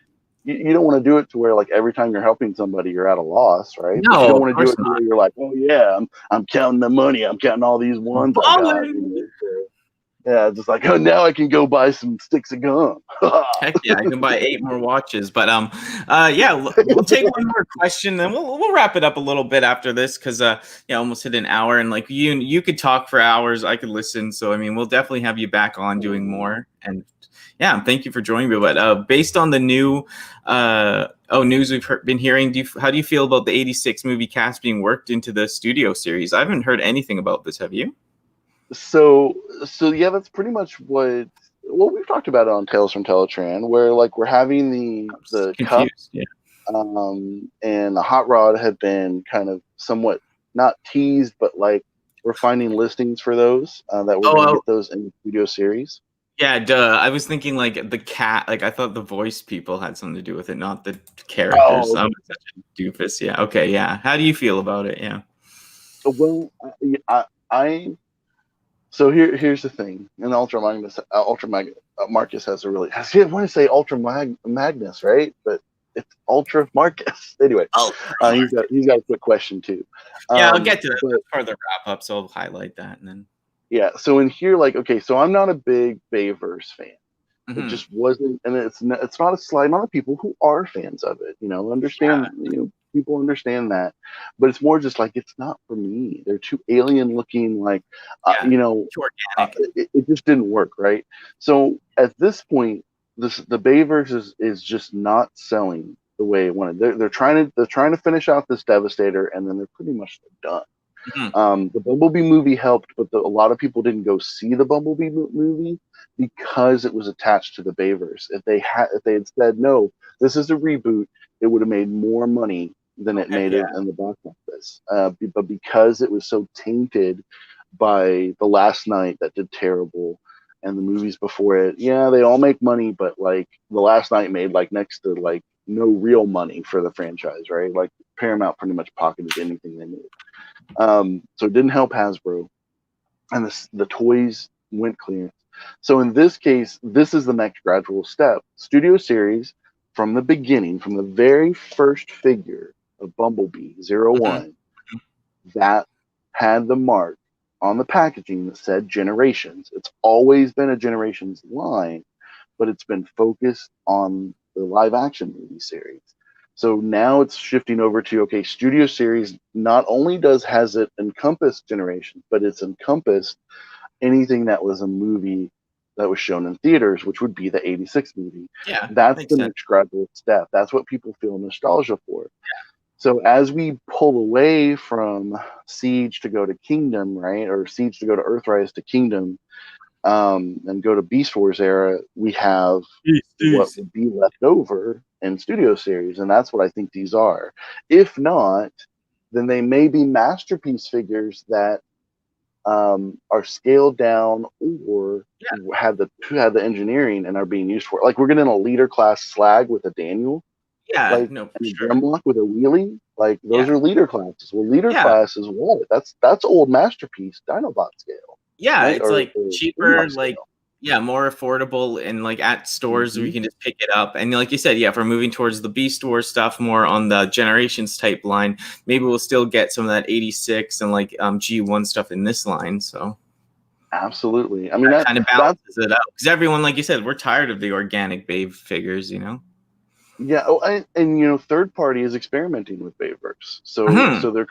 you don't want to do it to where like every time you're helping somebody, you're at a loss, right? But you No, don't of want to do course it to not. where you're like, oh yeah, I'm counting the money. I'm counting all these ones I got. Ballin'. So, yeah, just like, oh, now I can go buy some sticks of gum. Heck yeah, I can buy 8 more watches. But yeah, we'll take one more question, and we'll wrap it up a little bit after this because yeah, almost hit an hour, and like you could talk for hours, I could listen. So I mean, we'll definitely have you back on doing more. And yeah, thank you for joining me. But based on the new news we've been hearing, how do you feel about the '86 movie cast being worked into the studio series? I haven't heard anything about this. Have you? So yeah, that's pretty much what we've talked about on Tales from Teletraan, where like we're having I'm the just cup, confused. Yeah. and the hot rod have been kind of somewhat not teased, but like we're finding listings for those, that we're Oh, going to well, get those in the studio series. yeah, duh. I was thinking like the cat. Like I thought the voice people had something to do with it, not the characters. Oh, I'm such a doofus. Yeah. Okay. Yeah. How do you feel about it? Yeah. well, I so here's the thing. And Marcus has a really, I want to say Magnus, right? But it's Ultra Marcus. Anyway, Oh, he's got a quick question too. yeah. I'll get to that. But That's part of the wrap up, so I'll highlight that and then. yeah, so in here, like, okay, so I'm not a big Bayverse fan. It Mhm. just wasn't, and it's not a slight on the people who are fans of it. Yeah. Understand, people understand that, but it's more just like it's not for me. They're too alien looking. Like, too organic. it just didn't work, right? So at this point, the Bayverse is just not selling the way it wanted. They're trying to finish out this Devastator, and then they're pretty much done. The Bumblebee movie helped, but a lot of people didn't go see the Bumblebee movie because it was attached to the Bayverse. If they had said no, this is a reboot, it would have made more money than it made it in the box office. But because it was so tainted by The Last Night that did terrible, and the movies before it, yeah, they all make money, but like The Last Night made like next to like no real money for the franchise, right? Like Paramount pretty much pocketed anything they made. So it didn't help Hasbro, and the toys went clearance. So in this case, this is the next gradual step. Studio Series, from the beginning, from the very first figure of Bumblebee 01, that had the mark on the packaging that said Generations. It's always been a Generations line, but it's been focused on the live action movie series. So now it's shifting over to, okay, Studio Series not only has it encompassed Generations, but it's encompassed anything that was a movie that was shown in theaters, which would be the 86 movie. Yeah, that's the next gradual step. That's what people feel nostalgia for. Yeah. So as we pull away from Siege to go to Kingdom, right, or Siege to go to Earthrise to Kingdom, and go to Beast Wars era, we have what would be left over in Studio Series, and that's what I think these are. If not, then they may be masterpiece figures that are scaled down or have the engineering and are being used for it. Like we're getting a leader class Slag with a Daniel, and a Grimlock with a wheelie. Like those are leader classes. Well, leader class is what? That's old masterpiece Dinobot scale. Yeah, right? it's like cheaper, like more affordable, and like at stores we can just pick it up. And like you said, if we're moving towards the Beast Wars stuff, more on the Generations type line, maybe we'll still get some of that 86 and like G1 stuff in this line. So absolutely, I mean that kind of balances it out, because everyone, like you said, we're tired of the organic Babe figures, Yeah, and third party is experimenting with Bayverse, so they're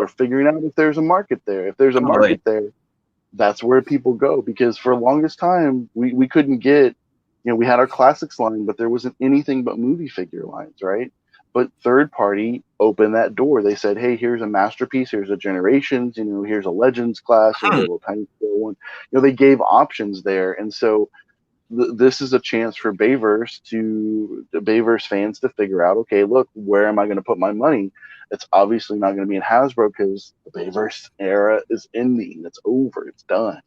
figuring out if there's a market there. If there's a market there, that's where people go, because for the longest time we couldn't get, we had our classics line, but there wasn't anything but movie figure lines, right? But third party opened that door. They said, hey, here's a masterpiece, here's a Generations, here's a Legends class, here's a little tiny scale one. They gave options there, and so this is a chance for Bayverse fans to figure out, okay, look, where am I going to put my money? It's obviously not going to be in Hasbro, because the Bayverse era is ending. It's over. It's done.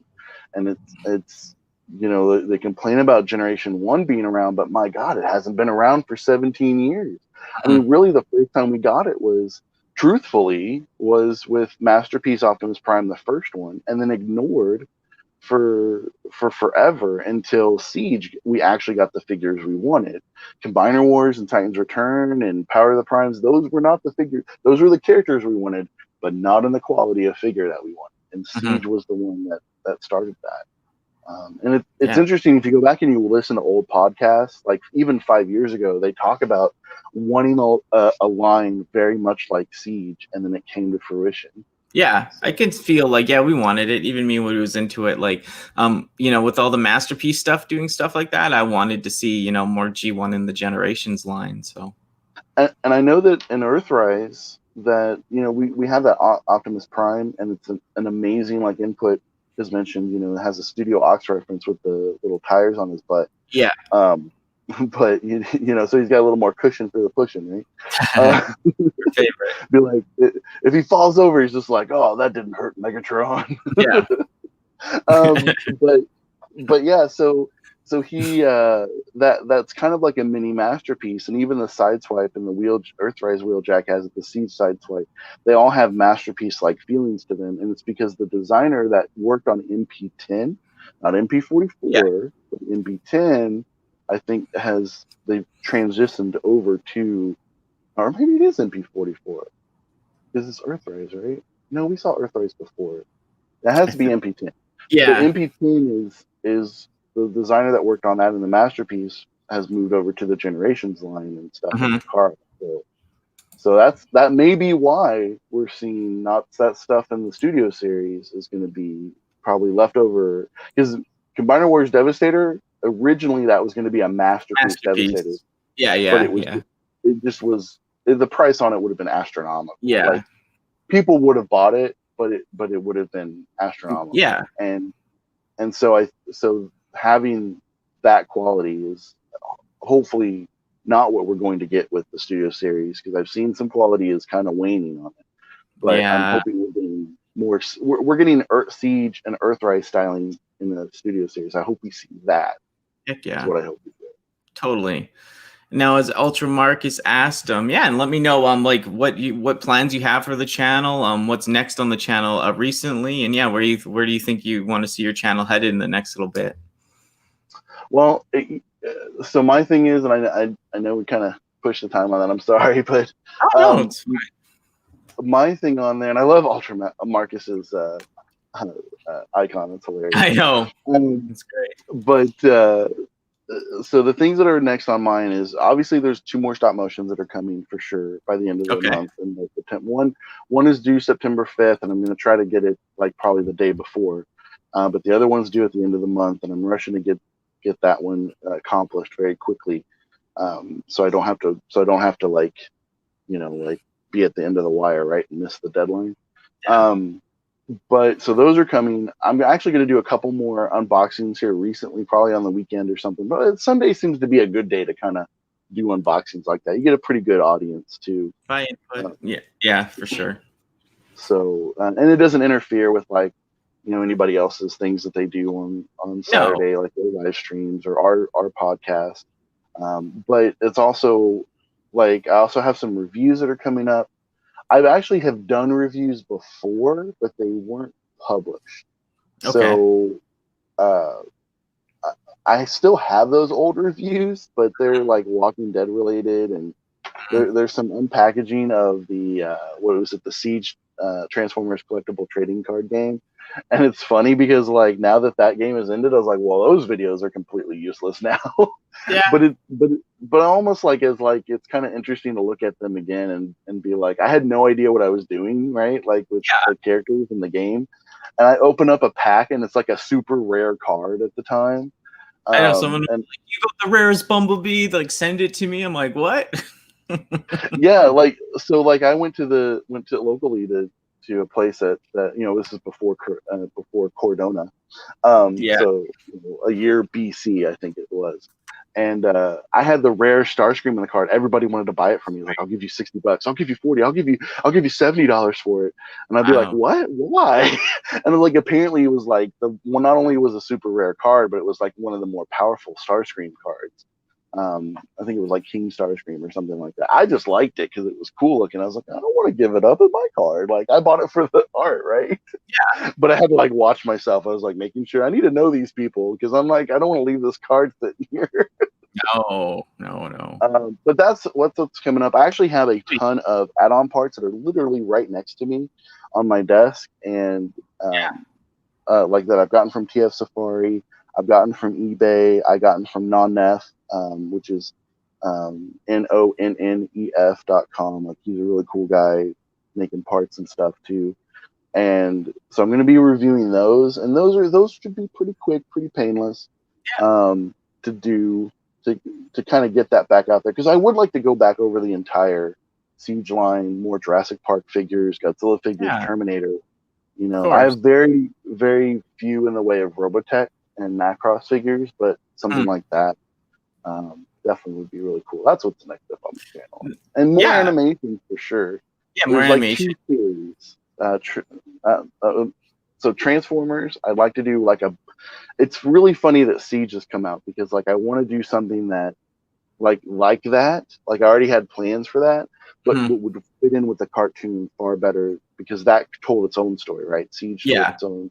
And it's they complain about Generation 1 being around, but my God, it hasn't been around for 17 years. I mean, really, the first time we got it was with Masterpiece Optimus Prime, the first one, and then ignored for forever until Siege. We actually got the figures we wanted. Combiner Wars and Titans Return and Power of the Primes, those were not the figures. Those were the characters we wanted, but not in the quality of figure that we wanted. And Siege was the one that started that. And it's interesting, if you go back and you listen to old podcasts, like even 5 years ago, they talk about wanting a line very much like Siege, and then it came to fruition. Yeah, I could feel like, we wanted it. Even me, when I was into it, like, with all the Masterpiece stuff, doing stuff like that, I wanted to see, more G1 in the Generations line. So, and I know that in Earthrise, that we have that Optimus Prime, and it's an amazing like input. As mentioned, it has a Studio Ox reference with the little tires on his butt. Yeah. But so he's got a little more cushion for the pushing, right? Your favorite. Be like, if he falls over, he's just like, oh, that didn't hurt, Megatron. Yeah. But yeah, so he that's kind of like a mini masterpiece, and even the side swipe and the Earthrise Wheeljack has the Siege side swipe. They all have masterpiece like feelings to them, and it's because the designer that worked on MP10, not MP44, but MP10, I think they've transitioned over to, or maybe it is MP44. This is Earthrise, right? No, we saw Earthrise before. That has to be MP10. Yeah. So MP10 is the designer that worked on that, and the masterpiece has moved over to the Generations line and stuff in the car. that may be why we're seeing not that stuff in the studio series is going to be probably leftover, because Combiner Wars Devastator originally that was going to be a masterpiece Devastator. Yeah, but it just was the price on it would have been astronomical. Yeah, like people would have bought it, but it would have been astronomical. Yeah, and so having that quality is hopefully not what we're going to get with the studio series, because I've seen some quality is kind of waning on it. But I'm hoping we're getting more. We're getting Siege and Earthrise styling in the studio series. I hope we see that. Heck yeah. That's what I hope we do. Totally. Now, as Ultra Marcus asked, and let me know like what plans you have for the channel, what's next on the channel recently, and where do you think you want to see your channel headed in the next little bit? Well, so my thing is, and I know we kind of pushed the time on that. I'm sorry, but no, it's fine. My thing on there, and I love Ultra Marcus's icon. It's hilarious. I know. It's great. But so the things that are next on mine is obviously there's 2 more stop motions that are coming for sure by the end of the month. And one is due September 5th, and I'm going to try to get it like probably the day before. But the other one's due at the end of the month, and I'm rushing to get that one accomplished very quickly. So I don't have to like be at the end of the wire, right, and miss the deadline. Yeah. But so those are coming. I'm actually going to do a couple more unboxings here recently, probably on the weekend or something. But Sunday seems to be a good day to kind of do unboxings like that. You get a pretty good audience too. By input, yeah, for sure. So and it doesn't interfere with like anybody else's things that they do on Saturday, like their live streams or our podcast. But it's also like I also have some reviews that are coming up. I've actually have done reviews before, but they weren't published. Okay. So I still have those old reviews, but they're like Walking Dead related, and there's some unpackaging of the the Siege Transformers collectible trading card game. And it's funny because like now that game is ended, I was like, well, those videos are completely useless now. Yeah. But almost like it's kind of interesting to look at them again and be like, I had no idea what I was doing, right? Like with the characters in the game. And I open up a pack and it's like a super rare card at the time. I know someone was like, you got the rarest Bumblebee, like send it to me. I'm like, what? Yeah, like so like I went locally to a place that this is before Cordona. So a year BC, I think it was. And I had the rare Starscream in the card. Everybody wanted to buy it from me. Like, I'll give you $60. I'll give you $40. I'll give you $70 for it. And I'd be like, what? Why? And then, like, apparently it was like not only was a super rare card, but it was like one of the more powerful Starscream cards. I think it was like King Starscream or something like that. I just liked it because it was cool looking. I was like, I don't want to give it up as my card. Like, I bought it for the art, right? Yeah. But I had to like watch myself. I was like making sure I need to know these people because I'm like, I don't want to leave this card sitting here. No. But that's what's coming up. I actually have a ton of add-on parts that are literally right next to me on my desk, and like that I've gotten from TF Safari. I've gotten from eBay. I gotten from Nonnef, which is nonnef.com. Like, he's a really cool guy making parts and stuff too. And so I'm going to be reviewing those, and those should be pretty quick, pretty painless to do to kind of get that back out there, because I would like to go back over the entire Siege line, more Jurassic Park figures, Godzilla figures, Terminator. I have very, very few in the way of Robotech and Macross figures, but something like that definitely would be really cool. That's what's next up on the channel, and more animation for sure. Yeah, more animation. Like 2 series. So Transformers, I'd like to do like it's really funny that Siege has come out, because like I want to do something that like that. Like, I already had plans for that, but it would fit in with the cartoon far better, because that told its own story, right? Siege told its own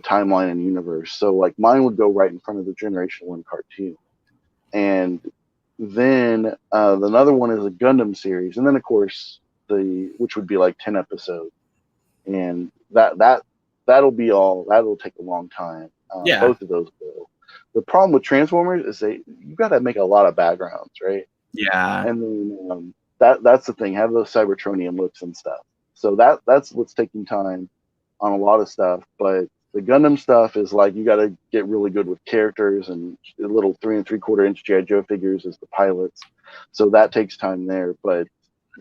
timeline and universe. So like mine would go right in front of the Generation 1 cartoon. And then another one is a Gundam series, and then of course which would be like 10 episodes, and that'll take a long time. Both of those will. The problem with Transformers is you got to make a lot of backgrounds, right? Yeah. And then that's the thing. Have those Cybertronian looks and stuff. So that's what's taking time on a lot of stuff. But the Gundam stuff is like you got to get really good with characters and the little 3 3/4-inch G.I. Joe figures as the pilots. So that takes time there. But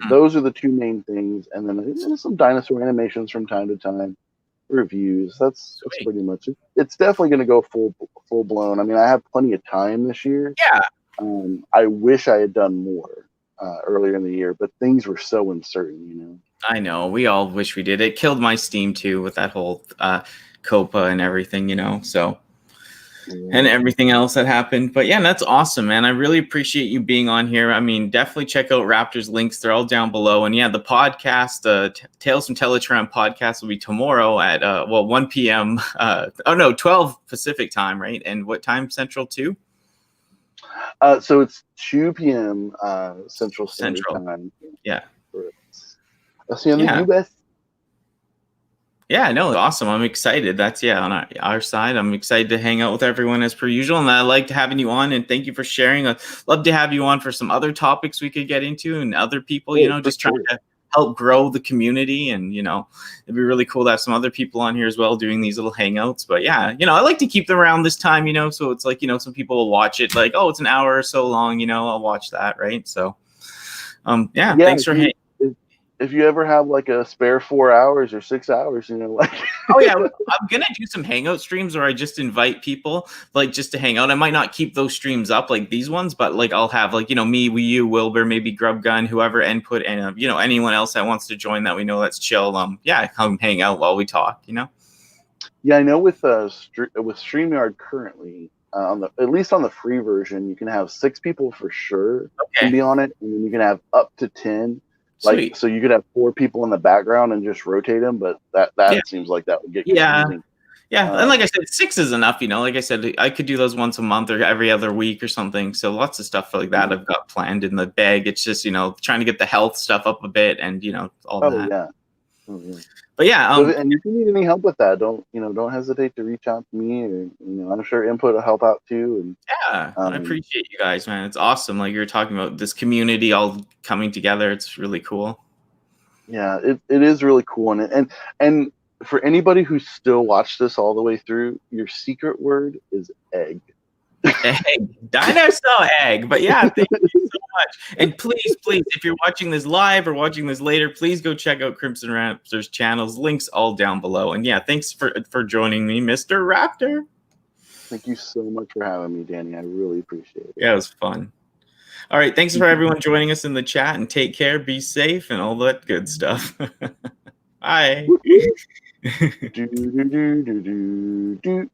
those are the two main things, and then some dinosaur animations from time to time, reviews. That's pretty much it. It's definitely going to go full blown. I mean, I have plenty of time this year. Yeah. I wish I had done more earlier in the year, but things were so uncertain, you know. I know. We all wish we did. It killed my Steam too with that whole Copa and everything, you know. So. And everything else that happened. But yeah, that's awesome, man. I really appreciate you being on here. I mean, definitely check out Raptors links. They're all down below. And yeah, the podcast, Tales from Teletraan podcast will be tomorrow at, 1 p.m. 12 Pacific time, right? And what time Central too? So it's 2 p.m. Central Standard Time. Yeah. I'll see you on the US. Yeah, no, awesome. I'm excited. That's on our side. I'm excited to hang out with everyone as per usual. And I liked having you on, and thank you for sharing. I'd love to have you on for some other topics we could get into and other people, just trying to help grow the community. And, it'd be really cool to have some other people on here as well doing these little hangouts. But yeah, I like to keep them around this time, so it's like, some people will watch it like, oh, it's an hour or so long, I'll watch that. Right. So, thanks for hanging. If you ever have like a spare 4 hours or 6 hours, like. Oh yeah, I'm gonna do some hangout streams where I just invite people, like just to hang out. I might not keep those streams up like these ones, but like I'll have like me, you, Wilbur, maybe Grub Gun, whoever input, and anyone else that wants to join that we know that's chill. Come hang out while we talk. Yeah, I know with StreamYard currently. At least on the free version, you can have 6 people for sure can be on it, and then you can have up to 10. Like, so you could have 4 people in the background and just rotate them, but that seems like that would get confusing. Yeah. And like I said, 6 is enough, Like I said, I could do those once a month or every other week or something. So lots of stuff like that I've got planned in the bag. It's just, trying to get the health stuff up a bit and, all that. Oh, yeah. But yeah. And if you need any help with that, don't hesitate to reach out to me, or, I'm sure input will help out too. And I appreciate you guys, man. It's awesome. Like you're talking about this community all coming together. It's really cool. Yeah, it is really cool. And for anybody who still watched this all the way through, your secret word is egg. Egg. Dinosaur egg. But yeah, thank you so much. And please, if you're watching this live or watching this later, please go check out Crimson Raptors channels. Links all down below. And yeah, thanks for joining me, Mr. Raptor. Thank you so much for having me, Danny. I really appreciate it. Yeah, it was fun. All right, thanks for everyone joining us in the chat, and take care, be safe, and all that good stuff. Bye. Do, do, do, do, do, do.